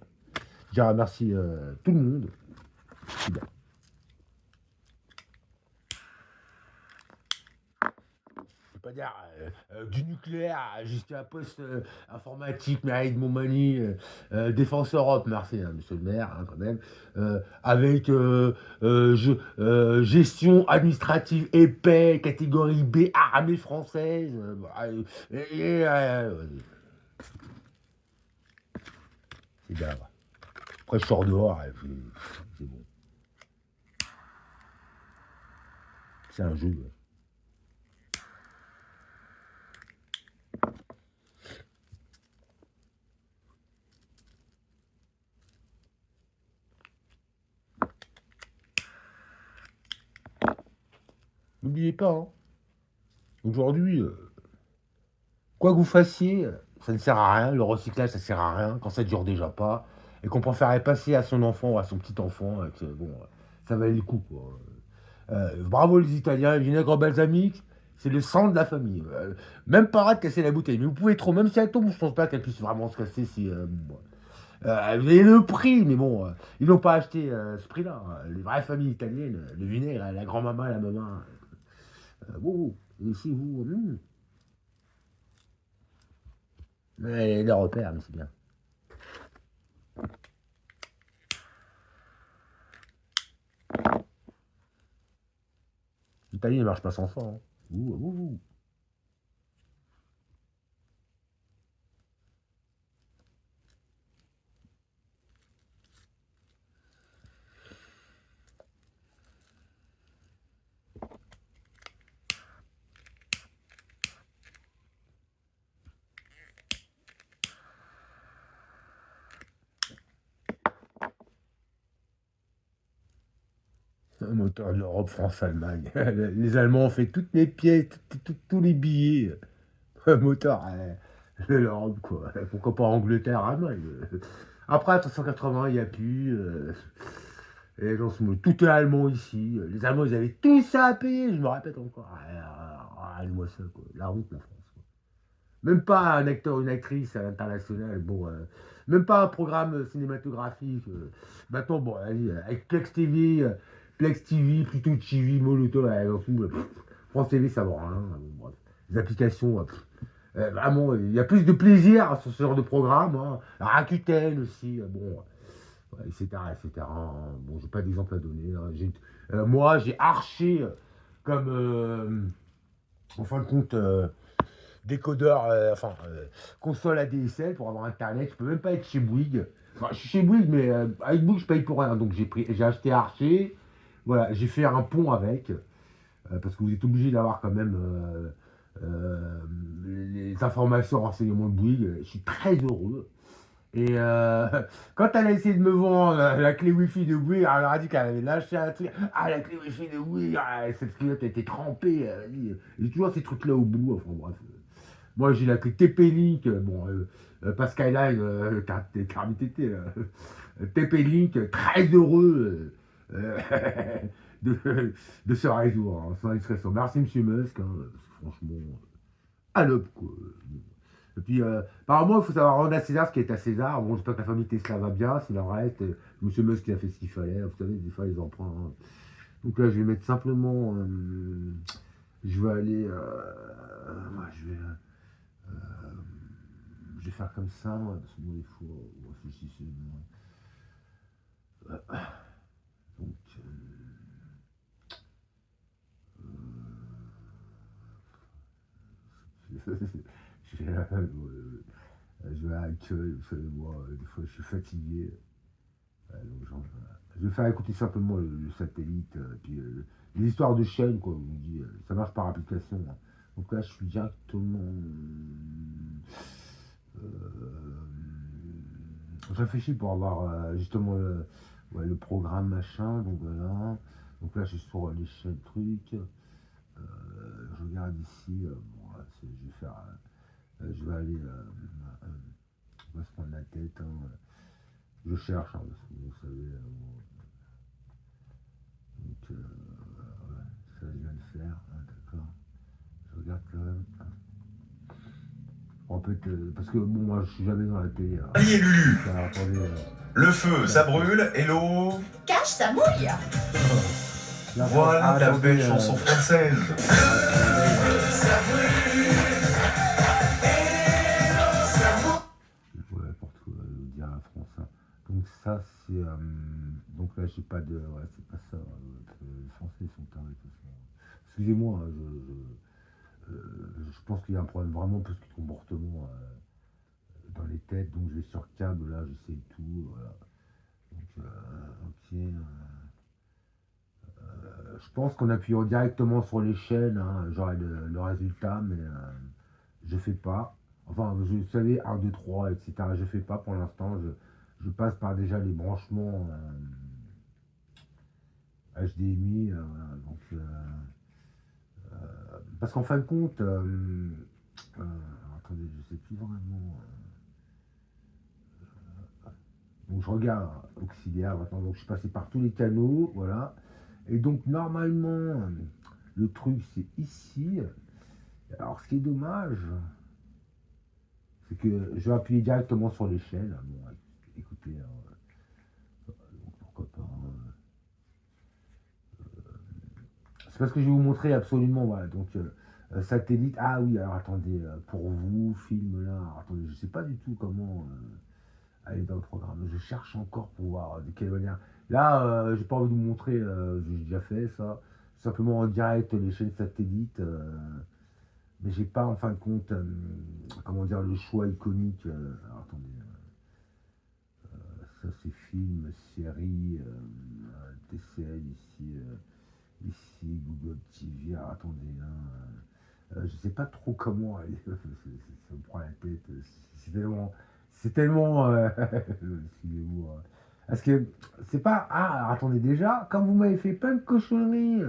j'ai remercié tout le monde. C'est bien. Pas dire du nucléaire jusqu'à poste informatique, mérite mon mani, Défense Europe, merci, hein, monsieur le maire, hein, quand même, avec gestion administrative et paix, catégorie B, armée française, c'est bien. Après, je sors dehors, c'est bon. C'est un jeu. N'oubliez pas, hein. Aujourd'hui, quoi que vous fassiez, ça ne sert à rien. Le recyclage, ça sert à rien quand ça dure déjà pas. Et qu'on préférait passer à son enfant ou à son petit enfant, et que, bon, ça valait le coup, quoi. Bravo les Italiens, le vinaigre balsamique, c'est le sang de la famille. Même pas de casser la bouteille, mais vous pouvez trop, même si elle tombe, je pense pas qu'elle puisse vraiment se casser si. Bon. Vous avez le prix, mais bon, ils n'ont pas acheté ce prix-là, hein. Les vraies familles italiennes, le vinaigre, la grand-maman, la maman. Wow, et ici, vous. Ouais, les repères, mais c'est bien. L'Italie ne marche pas sans ça, hein. Ouh. Un moteur de l'Europe, France-Allemagne. Les Allemands ont fait toutes les pièces, tous les billets. Un moteur, de l'Europe, quoi. Pourquoi pas Angleterre, Allemagne. Après, 1380, il n'y a plus. Et les gens sont tout est allemand ici. Les Allemands, ils avaient tout ça à payer, je me répète encore. Allez-moi ça, quoi. La honte, la France, quoi. Même pas un acteur, une actrice à l'international. Bon, même pas un programme cinématographique. Maintenant, bon, allez, avec Plex TV, plutôt TV, Molotov, dans tout, France TV, ça va rien. Bon, bref. Les applications, vraiment, il y a plus de plaisir sur ce genre de programme, hein. Rakuten aussi, bon, ouais, etc. Hein. Bon, j'ai pas d'exemple à donner, hein. Moi, j'ai arché comme, en fin de compte, décodeur, console ADSL pour avoir internet. Je peux même pas être chez Bouygues. Enfin, je suis chez Bouygues, mais avec Bouygues, je paye pour rien. Donc j'ai acheté Archer. Voilà, j'ai fait un pont avec. Parce que vous êtes obligé d'avoir quand même les informations, renseignements de Bouygues. Je suis très heureux. Et quand elle a essayé de me vendre la clé Wi-Fi de Bouygues, elle a dit qu'elle avait lâché un truc. Ah, la clé Wi-Fi de Bouygues, cette clé a été trempée. J'ai toujours ces trucs-là au bout. Enfin bref. Moi, j'ai la clé TP-Link. Bon, pas Skyline, TT, là. TP-Link, très heureux de ce réseau, hein, sans expression. Merci, monsieur Musk. Hein, franchement, à l'aube, quoi. Et puis, apparemment, il faut savoir rendre à César ce qui est à César. Bon, j'espère que la famille Tesla va bien, s'il en reste. Monsieur Musk, il a fait ce qu'il fallait. Vous savez, des fois, les emprunts. Hein. Donc là, je vais mettre simplement. Je vais aller. Ouais, je vais faire comme ça, moi, parce que bon, des fois, réfléchissez. Donc, je vais à l'accueil, vous savez, moi, des fois, je suis fatigué. Donc, je vais faire écouter simplement le satellite, puis les histoires de chaînes, quoi. On me dit, ça marche par application, hein. Donc là, je suis directement. Je réfléchis pour avoir justement le programme machin. Donc voilà. Donc là, je suis sur les chaînes trucs. Je regarde ici. Bon, je vais faire. Je vais aller. On va se prendre la tête, hein. Je cherche, hein, parce que vous savez. Donc, ouais, ça, je viens de faire. Ah, d'accord. Je regarde quand même. En fait, parce que bon, moi, je suis jamais dans la télé. Hein. Allez, Lulu. Attendez. Le feu, ça brûle, et l'eau. Cache, ça mouille. Voilà la belle chanson française. Ça brûle. Et l'eau, ça mouille. Ouais, pour tout dire la France. Hein. Donc ça, c'est... donc là, j'ai pas de... Ouais, c'est pas ça. Les Français sont tarés, de toute façon. Excusez-moi, hein, je pense qu'il y a un problème vraiment plus que de comportement dans les têtes. Donc je vais sur câble, là, j'essaie tout. Voilà. Donc, ok. Je pense qu'en appuyant directement sur les chaînes, hein, j'aurai le résultat, mais je fais pas. Enfin, vous savez, 1, 2, 3, etc. Je fais pas pour l'instant. Je passe par déjà les branchements HDMI. Voilà. Donc, parce qu'en fin de compte, attendez, je sais plus vraiment. Donc je regarde auxiliaire maintenant, donc je suis passé par tous les canaux, voilà. Et donc normalement, le truc c'est ici. Alors ce qui est dommage, c'est que je vais appuyer directement sur l'échelle. Bon, écoutez, donc pourquoi pas. C'est parce que je vais vous montrer absolument, voilà. Donc satellite. Ah oui, alors attendez, pour vous, film là. Alors, attendez, je sais pas du tout comment aller dans le programme. Je cherche encore pour voir de quelle manière. Là, j'ai pas envie de vous montrer, j'ai déjà fait ça. Simplement en direct les chaînes satellites. Mais j'ai pas en fin de compte, comment dire, le choix iconique. Alors, attendez, ça c'est film, série, TCL ici, ici Google TV. Alors, attendez, je sais pas trop comment aller. Ça me prend la tête. C'est tellement. Excusez-moi. Parce que c'est pas. Ah, alors, attendez déjà, comme vous m'avez fait plein de cochonneries.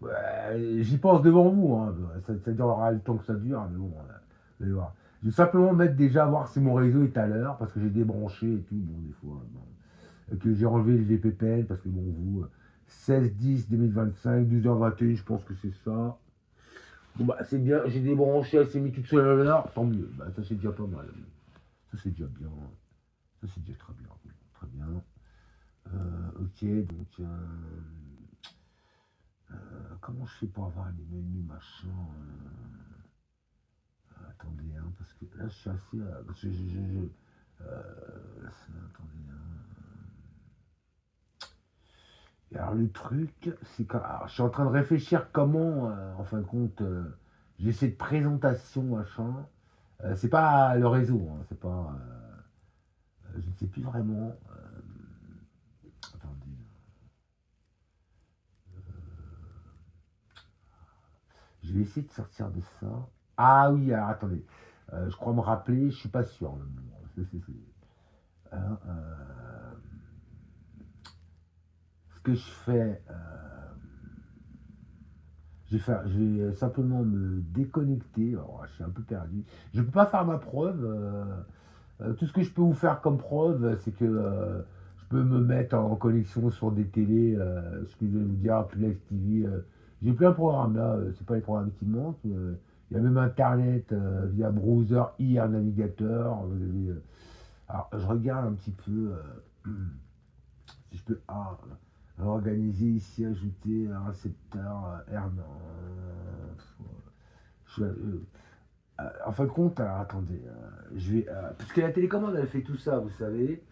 Ouais, j'y pense devant vous, hein. Ça durera le temps que ça dure, mais bon, vous allez voir. Je vais simplement mettre déjà, voir si mon réseau est à l'heure, parce que j'ai débranché et tout, bon, des fois, bon. Et que j'ai enlevé le VPN, parce que bon, vous, 16-10-2025, 12h21, je pense que c'est ça. Bon, bah, c'est bien, j'ai débranché, elle s'est mis toute seule à l'heure, tant mieux, bah, ça c'est déjà pas mal. Ça c'est déjà bien, ça c'est déjà très bien, très bien. Ok, donc... comment je fais pour avoir les menus machin attendez, hein, parce que là je suis assez. Parce que attendez. Et alors le truc, c'est que je suis en train de réfléchir comment, en fin de compte, j'ai cette présentation machin. C'est pas le réseau, hein, c'est pas. Je ne sais plus vraiment. Attendez. Je vais essayer de sortir de ça. Ah oui, alors attendez. Je crois me rappeler, je suis pas sûr. Hein, ce que je fais, je vais simplement me déconnecter. Alors, je suis un peu perdu. Je ne peux pas faire ma preuve. Tout ce que je peux vous faire comme preuve, c'est que je peux me mettre en connexion sur des télés. Ce que je vais vous dire, Plex TV. J'ai plein de programmes là. C'est pas les programmes qui manquent. Il y a même Internet via browser, IR navigateur. Alors, je regarde un petit peu si je peux organiser ici, ajouter un récepteur R. En fin de compte, alors, attendez, je vais. Puisque la télécommande, elle fait tout ça, vous savez.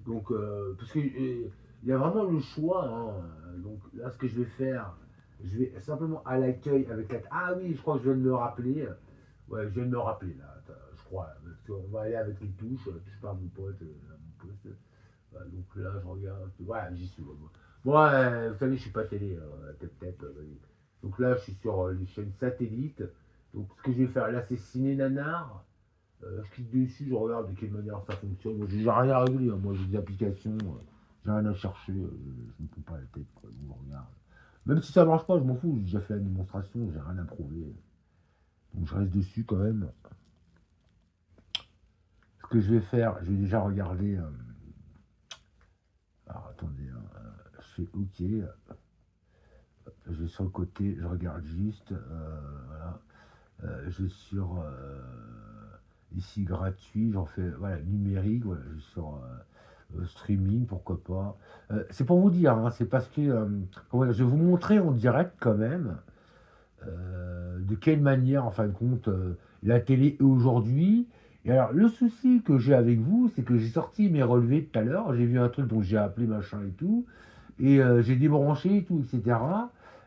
Donc, parce que il y a vraiment le choix, hein. Donc, là, ce que je vais faire, je vais simplement à l'accueil avec la. Ah oui, je crois que je viens de me rappeler. Ouais, je viens de me rappeler, là. Attends, je crois. Parce qu'on va aller avec les touches. Touche pas à mon pote. À mon poste. Voilà, donc là, je regarde. Ouais, j'y suis. Ouais, vous savez, je suis pas télé. Tête. Donc là, je suis sur les chaînes satellites. Donc, ce que je vais faire là, c'est Ciné Nanar. Je clique dessus, je regarde de quelle manière ça fonctionne. Moi, j'ai rien à régler, hein. Moi, j'ai des applications, j'ai rien à chercher, je me prends pas la tête, quoi. Je regarde. Même si ça marche pas, je m'en fous, j'ai déjà fait la démonstration, j'ai rien à prouver. Donc, je reste dessus quand même. Ce que je vais faire, je vais déjà regarder. Alors, attendez, hein, je fais OK. Je vais sur le côté, je regarde juste. Voilà. Je vais sur. Ici gratuit, j'en fais voilà, numérique, voilà, je suis sur streaming, pourquoi pas. C'est pour vous dire, hein, c'est parce que je vais vous montrer en direct quand même de quelle manière, en fin de compte, la télé est aujourd'hui. Et alors, le souci que j'ai avec vous, c'est que j'ai sorti mes relevés tout à l'heure, j'ai vu un truc dont j'ai appelé machin et tout, et j'ai débranché et tout, etc.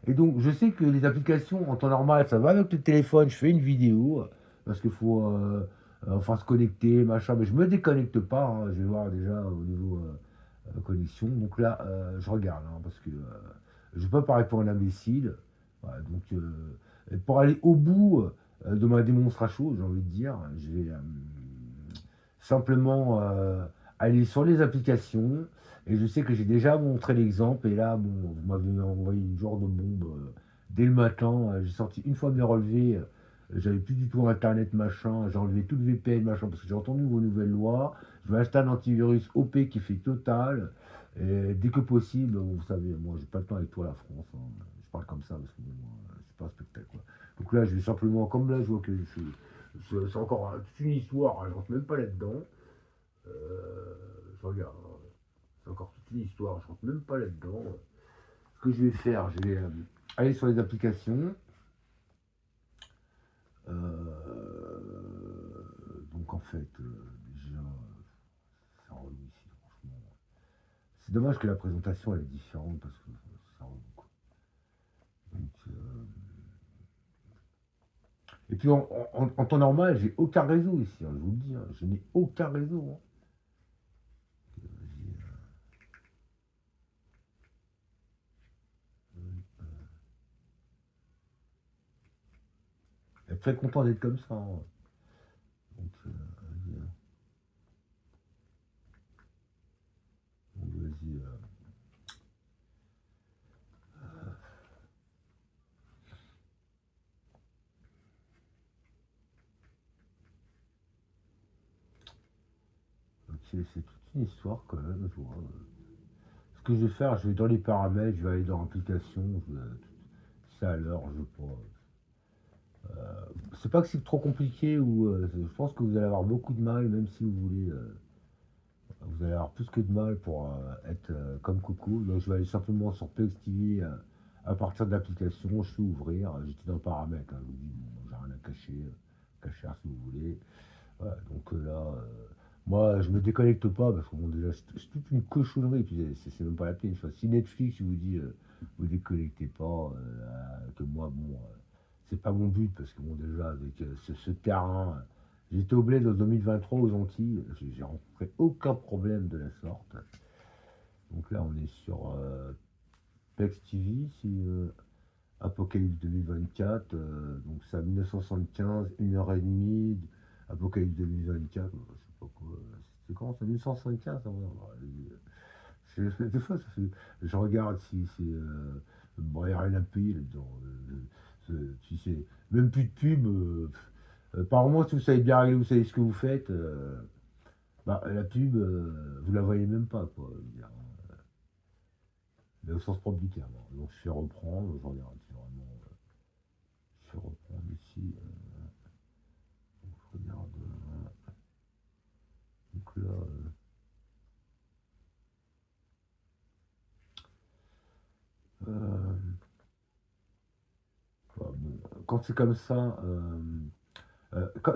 Et donc, je sais que les applications en temps normal, ça va avec le téléphone, je fais une vidéo, parce qu'il faut enfin se connecter, machin, mais je me déconnecte pas, hein, je vais voir déjà au niveau connexion. Donc là, je regarde, hein, parce que je ne peux pas paraître pour un imbécile. Voilà, donc, pour aller au bout de ma démonstration, j'ai envie de dire, je vais simplement aller sur les applications. Et je sais que j'ai déjà montré l'exemple. Et là, bon, vous m'avez envoyé une genre de bombe. dès le matin, j'ai sorti une fois mes relevés, j'avais plus du tout internet machin, j'ai enlevé tout le VPN machin parce que j'ai entendu vos nouvelles lois. Je vais acheter un antivirus OP qui fait total. Et dès que possible, vous savez, moi j'ai pas le temps avec toi la France, hein. Je parle comme ça parce que bon, c'est pas un spectacle quoi. Donc là je vais simplement, comme là je vois que c'est encore toute une histoire, hein, je rentre même pas là-dedans. Je regarde, hein, c'est encore toute une histoire, je rentre même pas là-dedans. Ce que je vais faire, je vais aller sur les applications. Donc en fait, déjà, c'est relou ici, franchement. C'est dommage que la présentation elle est différente parce que c'est relou quoi. Donc, et puis en temps normal, j'ai aucun réseau ici, hein, je vous le dis, hein, je n'ai aucun réseau, hein. Je suis très content d'être comme ça, hein. Donc, vas-y. Ok, c'est toute une histoire quand même, je vois. Ce que je vais faire, je vais dans les paramètres, je vais aller dans l'application, c'est à l'heure, je sais pas. C'est pas que c'est trop compliqué ou je pense que vous allez avoir beaucoup de mal, même si vous voulez. Vous allez avoir plus que de mal pour être comme Coco. Donc je vais aller simplement sur PX TV à partir de l'application, je fais ouvrir, j'étais dans paramètres, hein, je vous dis, bon, j'ai rien à cacher, cacher si vous voulez. Voilà, donc là, moi je me déconnecte pas parce que bon déjà c'est toute une cochonnerie, puis c'est même pas la peine. Enfin, si Netflix vous dit vous déconnectez pas, que moi bon c'est pas mon but parce que bon déjà avec ce terrain, j'étais au bled en 2023 aux Antilles, j'ai rencontré aucun problème de la sorte. Donc là on est sur PEX TV, c'est Apocalypse 2024, donc c'est à 1975, 1h30, Apocalypse 2024, je sais pas quoi, c'est quand c'est 1975, hein, des fois je regarde si c'est bon, il n'y a rien à payer là-dedans, si c'est même plus de pub, par moment si vous savez bien régler, vous savez ce que vous faites, bah, la pub vous la voyez même pas quoi, je veux dire, mais au sens propre du terme, hein. Donc je fais reprendre, je regarde si vraiment je vais reprendre ici. Donc, je regarde. Donc là. Bon, quand c'est comme ça,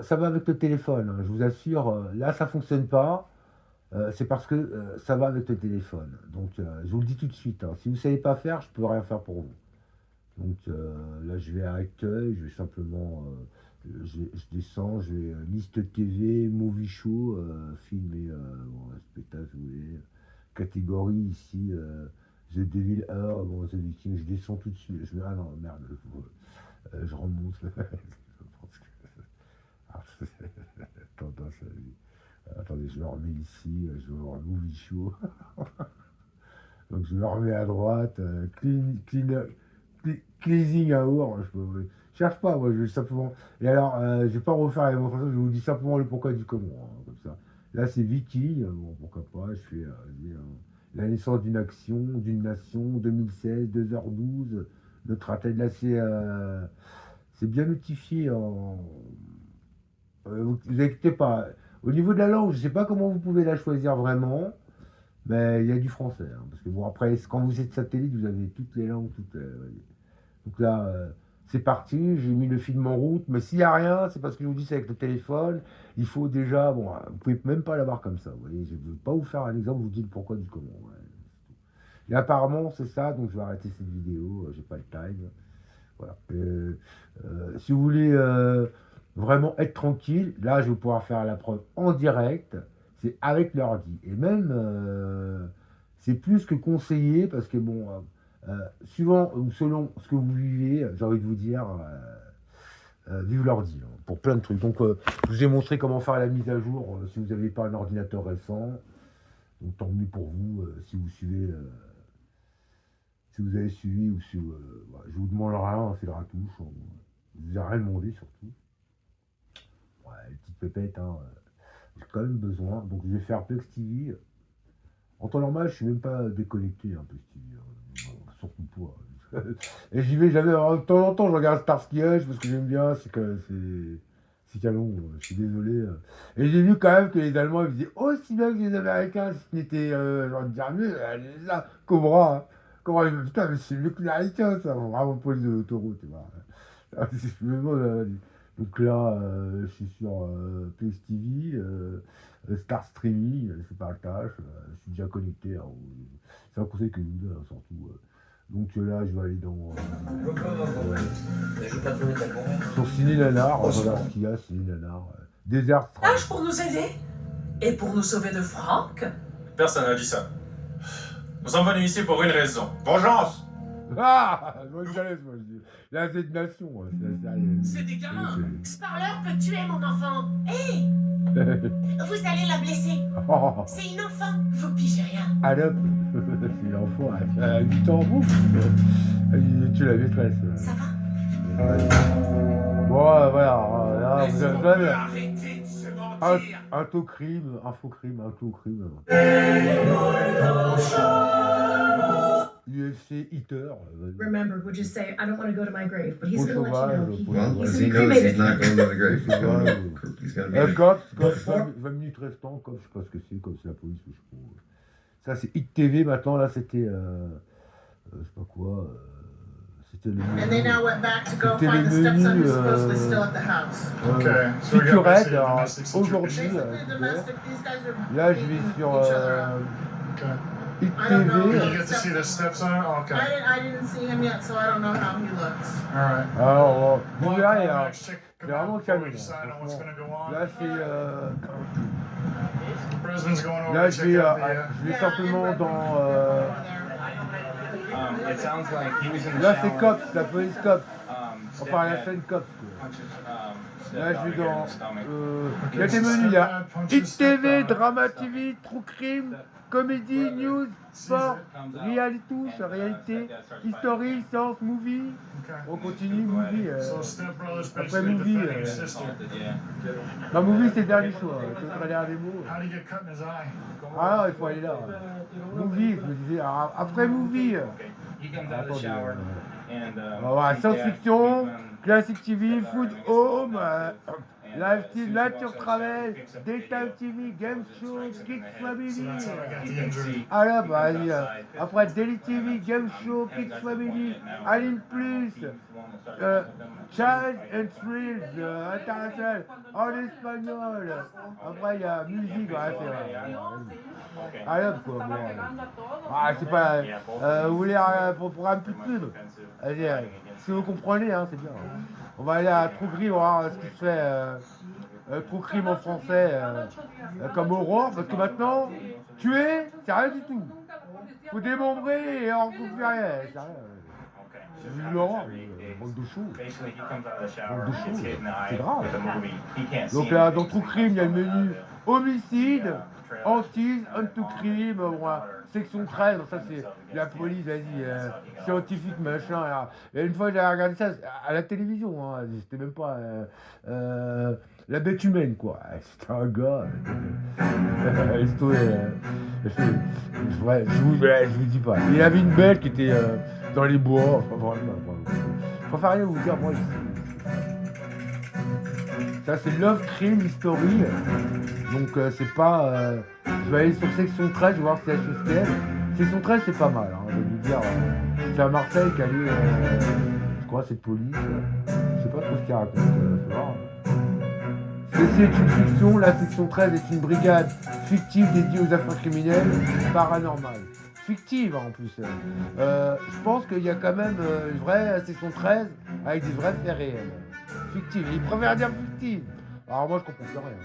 ça va avec le téléphone, hein, je vous assure. Là, ça fonctionne pas. C'est parce que ça va avec le téléphone. Donc, je vous le dis tout de suite, hein, si vous ne savez pas faire, je peux rien faire pour vous. Donc là, je vais à accueil, je vais simplement, je descends, je vais liste TV, movie show, film et bon, spectacle, vous voulez. Catégorie ici, The Devil Heart, bon, The Viking, je descends tout de suite. Je me ah non, merde, je remonte. Je pense que- Ah, tendance attendez, je me remets ici, je vais voir movie show. Donc je me remets à droite, cleansing hour, je cherche pas, moi je vais simplement. Et alors, je vais pas refaire la démonstration, je vous dis simplement le pourquoi du comment, hein, comme ça. Là c'est Viking, bon pourquoi pas, je fais la naissance d'une action, d'une nation, 2016, 2h12, notre atteinte là c'est bien notifié en. Vous inquiétez pas. Au niveau de la langue, je sais pas comment vous pouvez la choisir vraiment. Mais il y a du français, hein, parce que bon, après, quand vous êtes satellite, vous avez toutes les langues, toutes. Donc là, c'est parti, j'ai mis le film en route, mais s'il n'y a rien, c'est parce que je vous dis, c'est avec le téléphone. Il faut déjà, bon, vous pouvez même pas l'avoir comme ça, vous voyez, je ne veux pas vous faire un exemple, je vous dis le pourquoi du comment. Ouais. Et apparemment, c'est ça, donc je vais arrêter cette vidéo, j'ai pas le time. Voilà. Si vous voulez vraiment être tranquille, là, je vais pouvoir faire la preuve en direct. C'est avec l'ordi. Et même, c'est plus que conseillé parce que, bon, suivant ou selon ce que vous vivez, j'ai envie de vous dire, vive l'ordi, hein, pour plein de trucs. Donc, je vous ai montré comment faire la mise à jour si vous n'avez pas un ordinateur récent. Donc, tant mieux pour vous si vous suivez si vous avez suivi ou si voilà, je vous demande rien, c'est le ratouche. Je vous ai rien demandé surtout. Ouais, les petites pépettes, hein, j'ai quand même besoin. Donc je vais faire Plex TV. En temps normal, je suis même pas déconnecté un peu TV. Bon, surtout pas. Et j'y vais jamais. De temps en temps, je regarde Starsky Hutch parce que j'aime bien. C'est que c'est canon. Je suis désolé. Et j'ai vu quand même que les Allemands ils faisaient aussi bien que les Américains. Si ce n'était, j'ai envie de dire mieux, là, Cobra. Hein. Cobra, putain, mais c'est mieux que les Américains, ça. Vraiment police de l'autoroute, tu vois. Donc là, je suis sur PS TV, Star Streaming, c'est pas le tâche, je suis déjà connecté. Hein, c'est un conseil que je vous donne, hein, surtout. Donc là, je vais aller dans. Sur Ciné Nanar, on regarde ce qu'il y a, Ciné Nanar. Desert Tâche pour nous aider et pour nous sauver de Franck. Personne n'a dit ça. Nous sommes venus ici pour une raison. Vengeance! Ah, moi je dis. La Z-Nation, C'est des gamins. Ce parleur peut tuer mon enfant. Hé vous allez la blesser. C'est une enfant. Vous pigez rien. Allop, c'est une enfant, elle a 8 ans, ouf. Tu la maîtresse. Ça va? Bon, voilà, là, vous avez arrêter de se mentir. Infocrime, infocrime. UFC Eater. Remember, would you say, I don't want to go to my grave, but he's Pour going to let you know. sauvage, He's pour going to sauvage. cremate it. going to the grave. Sauvage. He's going to be Cops, 20 minutes restant, Cops, je sais pas ce que c'est, comme c'est la police, je sais pas. Ça c'est Hit TV maintenant, là c'était, je sais pas quoi, c'était le And they now went back to go C'était find the les stepson menus, who's supposedly still at the house. Okay, so we got Featurette, basically a alors domestic situation. aujourd'hui, Basically domestic, these guys are là je vais beating sur each other up. Okay. Hit I don't know. Did you TV. get to see the stepson? Okay. I didn't see him yet, so I don't know how he looks. All right. Alors, vous Well, verrez, I'll alors, next check c'est them out vraiment before we calme. decide on what's Franchement. going to go on. Là c'est, Brisbane's going over là to je check vais, out the. je vais simplement dans, It sounds like he was in the là c'est shower. Cops, la police Cops, enfin la Stepdad scène Cops. Quoi. punches, Là je vais dans, stomach. il y a des menus, il y a Hit TV, Drama TV, True Crime, Comédie, News, Sport, réalité, History, Science, Movie. Okay. On continue, Movie. So stepbrother's Après basically movie, defending his sister. Ma Movie c'est le dernier choix, tu veux aller à des mots. How'd he get cut in his eye? Ah non, il faut aller là. Movie, je me disais, alors, après Movie. He comes out of the shower and On va voir science-fiction, classic TV, food home, lifestyle, nature travel, daytime TV, game show, kids family. So that's how I got the injury. Ah là, bah, après Daily TV, game show, kids family, Aline Plus, Child and Thrills, international, en espagnol. Après, il y a musique, ouais, c'est vrai. Ah là, quoi, bon. Ah, c'est pas. Vous voulez pour un petit pub? Allez, si vous comprenez, hein, c'est bien. On va aller à True Crime, on va voir ce qui se fait. True Crime en français, comme Aurore, parce que maintenant, tuer, c'est rien du tout. Faut démembrer et en couper rien, c'est rien. J'ai vu l'horreur, manque de chaud. C'est grave. Donc là, dans True Crime, il y a le menu homicide, hantise, unto crime, voilà. Section 13, ça c'est la police, vas-y, scientifique, machin. Et une fois, j'ai regardé ça à la télévision, hein, c'était même pas la bête humaine, quoi. C'était un gars. Je vous dis pas. Il avait une belle qui était dans les bois. Enfin, vraiment, je préfère rien vous dire, moi, ici. Ça, c'est Love Crime History. Donc, c'est pas. Je vais aller sur section 13, je vais voir si c'est HSTL. Section 13, c'est pas mal, hein, je vais vous dire. C'est à Marseille qui a eu. Je crois cette police. Je sais pas trop ce qu'il raconte. C'est voir. Ceci est une fiction. La section 13 est une brigade fictive dédiée aux affaires criminelles paranormales. Fictive en plus. Je pense qu'il y a quand même une vraie section 13 avec des vrais faits réels. Fictive. Il préfère dire fictive. Alors moi je comprends plus rien.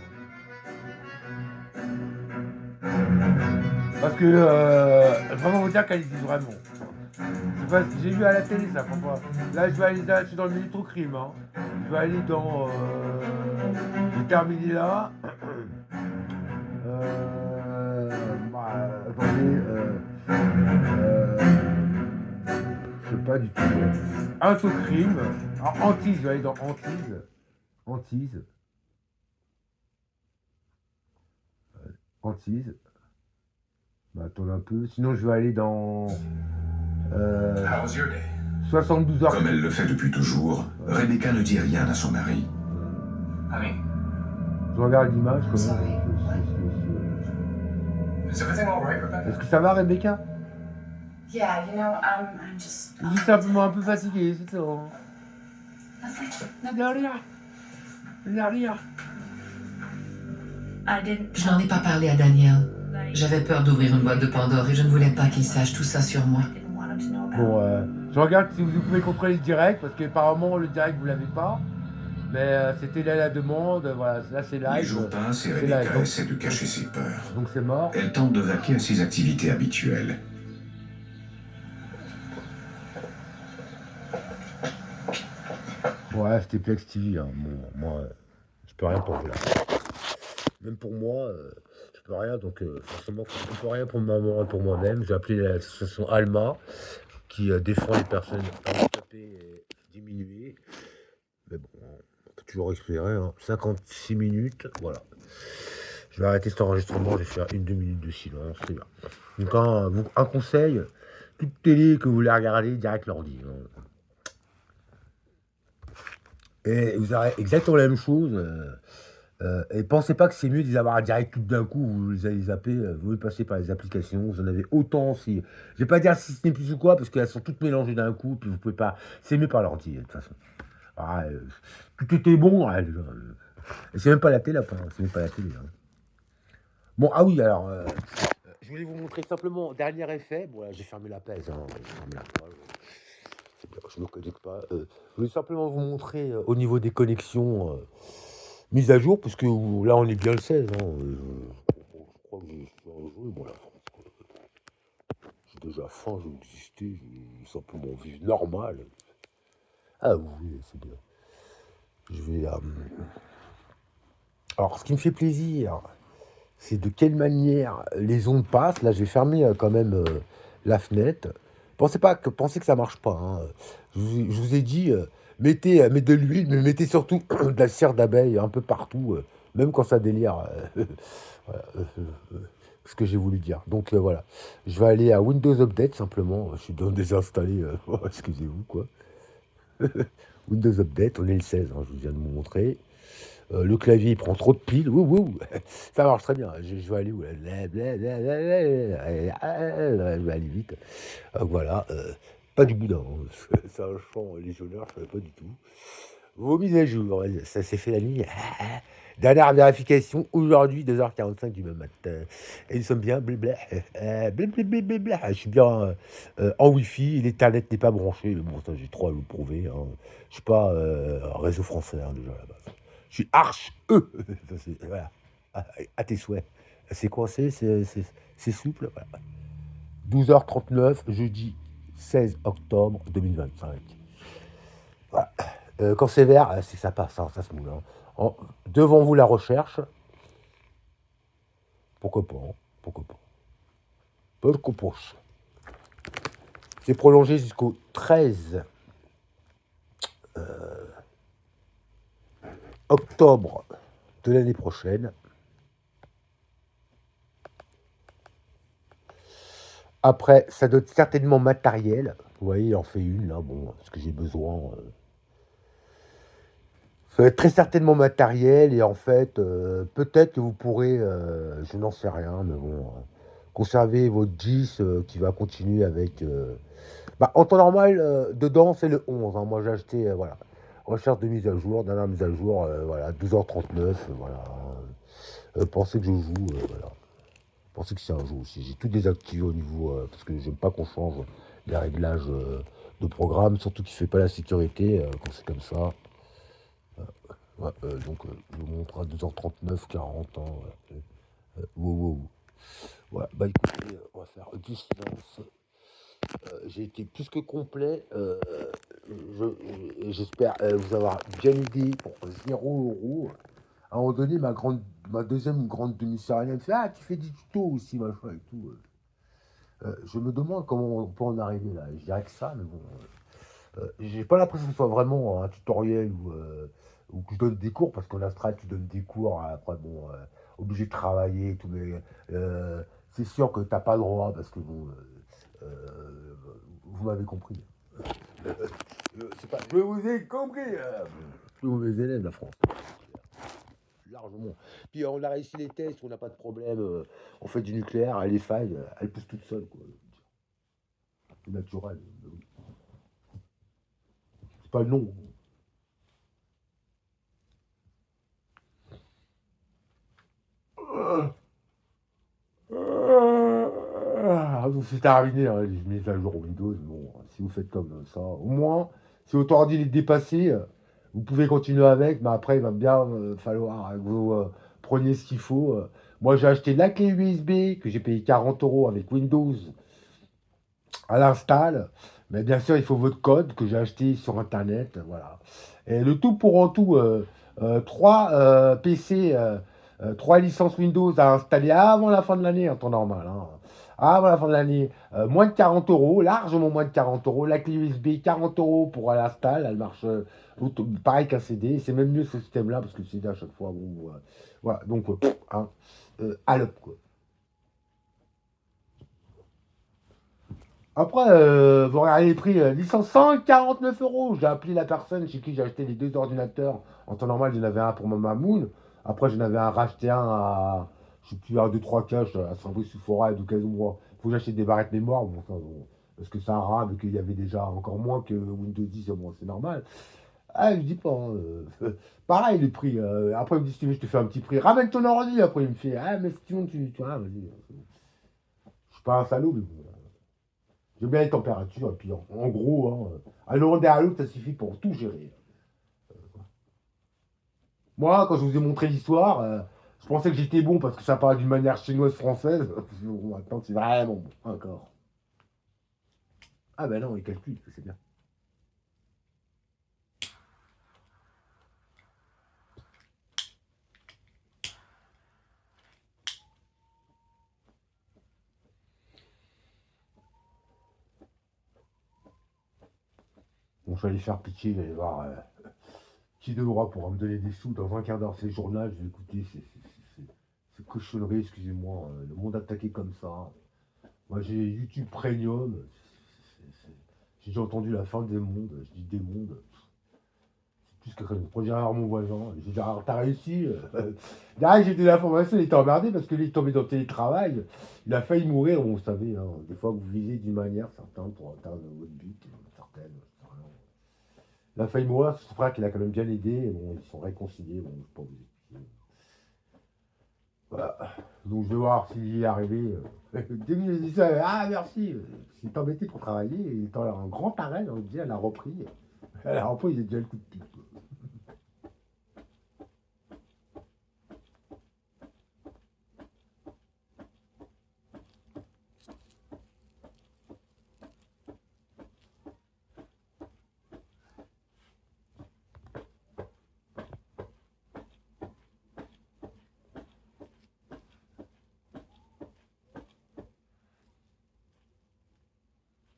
Parce que vraiment vous dire qu'elle existe vraiment. C'est pas, j'ai vu à la télé ça parfois. Là je vais aller là, je suis dans le milieu True Crime. Hein. Je vais aller dans. J'ai terminé là. Attendez. Je sais pas du tout. Infocrime. Alors, Antise, je vais aller dans Antise. Antise. Antise. Bah, attends un peu. Sinon, je vais aller dans 72 heures. Comme elle le fait depuis toujours, Rebecca ne dit rien à son mari. Je regarde l'image quand même. Est-ce que ça va, Rebecca? Yeah, you know, I'm just. Je suis simplement un peu fatigué, c'est ça. De rien. De rien. Je n'en ai pas parlé à Daniel. J'avais peur d'ouvrir une boîte de Pandore et je ne voulais pas qu'il sache tout ça sur moi. Bon, je regarde si vous pouvez contrôler le direct, parce qu'apparemment le direct vous l'avez pas. Mais c'était là la demande, voilà, là c'est live. Les jours passent et Rebecca essaie de cacher ses peurs. Donc c'est mort. Elle tente de vaquer à ses activités habituelles. Ouais, c'était Plex TV, hein. Bon, moi, je peux rien pour vous là. Même pour moi, je peux rien, donc forcément, je peux rien pour maman et pour moi-même. J'ai appelé l'association Alma, qui défend les personnes handicapées et diminuées. Mais bon, on peut toujours espérer, hein. 56 minutes, voilà. Je vais arrêter cet enregistrement, je vais faire 1-2 minutes de silence, c'est bien. Donc un conseil, toute télé que vous voulez regarder, direct l'ordi. Hein. Et vous aurez exactement la même chose. Et pensez pas que c'est mieux de les avoir direct tout d'un coup, vous les allez zapper, vous voulez passer par les applications, vous en avez autant si. Je vais pas dire si ce n'est plus ou quoi, parce qu'elles sont toutes mélangées d'un coup, puis vous pouvez pas. C'est mieux par l'ordi, de toute façon. Ah, tout était bon, ouais, déjà. Et c'est même pas la télé, après, c'est même pas la télé. Hein. Bon, ah oui, alors, je voulais vous montrer simplement, dernier effet. Bon, là, j'ai fermé la pèse, hein, j'ai fermé la page. Je ne me connecte pas. Je voulais simplement vous montrer au niveau des connexions mises à jour, puisque là on est bien le 16. Hein, je crois que j'ai joué. Bon, la France, j'ai déjà faim, j'ai existé, je veux simplement vivre normal. Ah oui, c'est bien. Je vais. Alors, ce qui me fait plaisir, c'est de quelle manière les ondes passent. Là, j'ai fermé quand même la fenêtre. Pensez que ça marche pas. Hein. Je vous ai dit, mettez de l'huile, mais mettez surtout de la cire d'abeille un peu partout, même quand ça délire. Voilà, ce que j'ai voulu dire. Donc voilà, je vais aller à Windows Update simplement. Je suis désinstallé. Excusez-vous quoi. Windows Update, on est le 16. Hein, je viens de vous montrer. Le clavier il prend trop de piles, ça marche très bien. Je vais aller où je vais aller vite. Voilà, pas du boudin, hein. C'est un chant légionnaire, je ne savais pas du tout. Vos mises à jour, ça s'est fait la nuit. Dernière vérification, aujourd'hui, 2h45 du même matin. Et nous sommes bien, je suis bien en Wi-Fi, l'Ethernet n'est pas branché, mais bon, ça j'ai trop à vous prouver. Hein. Je suis pas réseau français, hein, déjà, à la base. Je suis voilà, à tes souhaits. C'est coincé, c'est souple. Voilà. 12h39, jeudi 16 octobre 2025. Voilà. Quand c'est vert, c'est que ça passe, hein, ça se moule. Hein. Devant vous la recherche. Pourquoi pas, hein, pourquoi pas. Pourquoi pas. C'est prolongé jusqu'au 13 octobre de l'année prochaine. Après, ça doit être certainement matériel. Vous voyez, il en fait une, là, bon, parce que j'ai besoin. Ça va être très certainement matériel, et en fait, peut-être que vous pourrez, je n'en sais rien, mais bon, conserver votre 10 qui va continuer avec... en temps normal, dedans, c'est le 11. Hein. Moi, j'ai acheté, voilà. Recherche de mise à jour, dernière mise à jour, voilà, 12h39, voilà. Pensez que je joue, voilà. Pensez que c'est un jeu aussi. J'ai tout désactivé au niveau, parce que j'aime pas qu'on change les réglages de programme, surtout qu'il fait pas la sécurité quand c'est comme ça. Ouais, donc, je vous montre à 2h39, 40 ans. Voilà, bah écoutez, on va faire du silence. J'ai été plus que complet. J'espère vous avoir bien aidé pour 0 €. À un moment donné, ma deuxième grande demi-sœur, elle me fait: ah, tu fais des tutos aussi, machin et tout. Je me demande comment on peut en arriver là. Je dirais que ça, mais bon. J'ai pas l'impression que ce soit vraiment un tutoriel ou que je donne des cours, parce qu'en Astral, tu donnes des cours, après, bon, obligé de travailler et tout, mais c'est sûr que t'as pas le droit, parce que bon, vous m'avez compris. Je vous ai compris, plus mauvais élève, la France. Largement. Puis on a réussi les tests, on n'a pas de problème, on fait du nucléaire, les failles, elles poussent toutes seules, quoi. C'est naturel. C'est pas le nom. C'est terminé, hein, les mises à jour Windows. Bon, si vous faites comme ça, au moins, si votre ordi est dépassé, vous pouvez continuer avec, mais après, il va bien falloir que vous preniez ce qu'il faut. Moi, j'ai acheté la clé USB que j'ai payé 40 € avec Windows à l'install. Mais bien sûr, il faut votre code que j'ai acheté sur Internet. Voilà. Et le tout pour en tout, 3 PC, 3 licences Windows à installer avant la fin de l'année, en temps normal, hein. Avant la fin de l'année, moins de 40 €, largement moins de 40 €. La clé USB, 40 € pour l'install. Elle marche pareil qu'un CD. C'est même mieux ce système-là, parce que le CD à chaque fois, bon, voilà. Donc, hein, à l'up, quoi. Après, vous regardez les prix, licence 149 €. J'ai appelé la personne chez qui j'ai acheté les 2 ordinateurs. En temps normal, j'en avais un pour ma Mamoun. Après, j'en avais racheté un à, je sais plus, à 2-3 caches à Saint-Brice-sous-Forêt, du cas où moi. Faut que j'achète des barrettes mémoire, bon, ça, bon, parce que ça rame et qu'il y avait déjà encore moins que Windows 10, bon, c'est normal. Ah, je dis pas, hein, pareil les prix. Après, il me dit, si tu veux, je te fais un petit prix. Ramène ton ordi. Après, il me fait, ah, mais si tu veux, vas-y. Je suis pas un salaud, mais bon. J'aime bien les températures, et puis en gros, hein, à l'euro derrière l'autre, ça suffit pour tout gérer. Moi, quand je vous ai montré l'histoire, je pensais que j'étais bon parce que ça parlait d'une manière chinoise-française. Maintenant, c'est vraiment bon, encore. Ah ben non, il calcule, c'est bien. Bon, je vais aller faire pitié, je vais aller voir qui de droit pourra me donner des sous dans un quart d'heure. C'est le journal, je vais écouter ces cochonneries, excusez-moi, le monde attaqué comme ça. Moi, j'ai YouTube Premium. J'ai déjà entendu la fin des mondes. Je dis des mondes. C'est plus que comme pour dire à mon voisin. J'ai dit, ah, t'as réussi. Derrière, j'ai de l'information, il était emmerdé parce qu'il est tombé dans le télétravail. Il a failli mourir. Bon, vous savez, hein, des fois, vous visez d'une manière certaine pour atteindre votre but. Certaine. Il a failli mourir. Son frère qui l'a quand même bien aidé. Et bon, ils sont réconciliés. Bon, je ne vais pas vous expliquer. Voilà. Donc je vais voir s'il y est arrivé. Dès que j'ai dit ça, ah merci, il est embêté pour travailler, il est en grand arrêt, on dit, elle a repris. Elle a repris, il a déjà le coup de pied.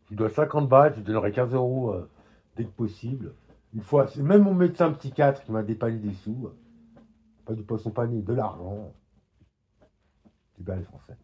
Tu dois 50 balles, je te donnerai 15 € dès que possible. Une fois, c'est même mon médecin psychiatre qui m'a dépanné des sous. Pas du poisson pané, de l'argent. C'est bien les Français.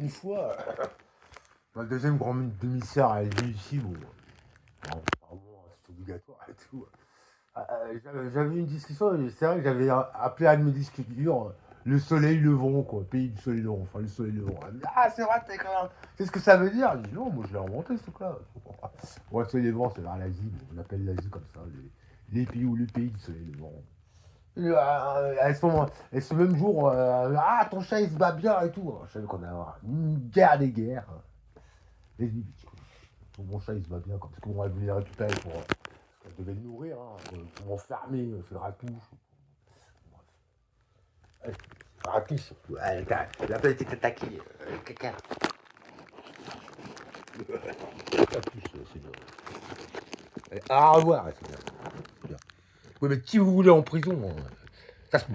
Une fois, Ma deuxième grande demi-sœur, elle vit ici, bon. Apparemment, c'est obligatoire et tout. J'avais une discussion, et c'est vrai que j'avais appelé un de mes disques durs le soleil levant, quoi, pays du soleil levant, enfin le soleil levant. Elle me dit, ah, c'est vrai, t'es quand même. C'est ce que ça veut dire? Je dis, non, moi je l'ai inventé ce truc-là. Ouais, le soleil levant, c'est vers l'Asie, bon, on appelle l'Asie comme ça, les pays ou le pays du soleil levant. Et ce même jour, ah, ton chat il se bat bien et tout. Je savais qu'on allait avoir une guerre des guerres. Et je dis, mon chat il se bat bien, comme ça qu'on va venir récupérer pour. Elle devait le nourrir, hein, pour m'enfermer, faire la touche. Bref. La touche surtout. La planète est attaquée. Caca. La touche, c'est bien. À revoir, c'est bien. Oui, mais qui vous voulez en prison, ça se peut.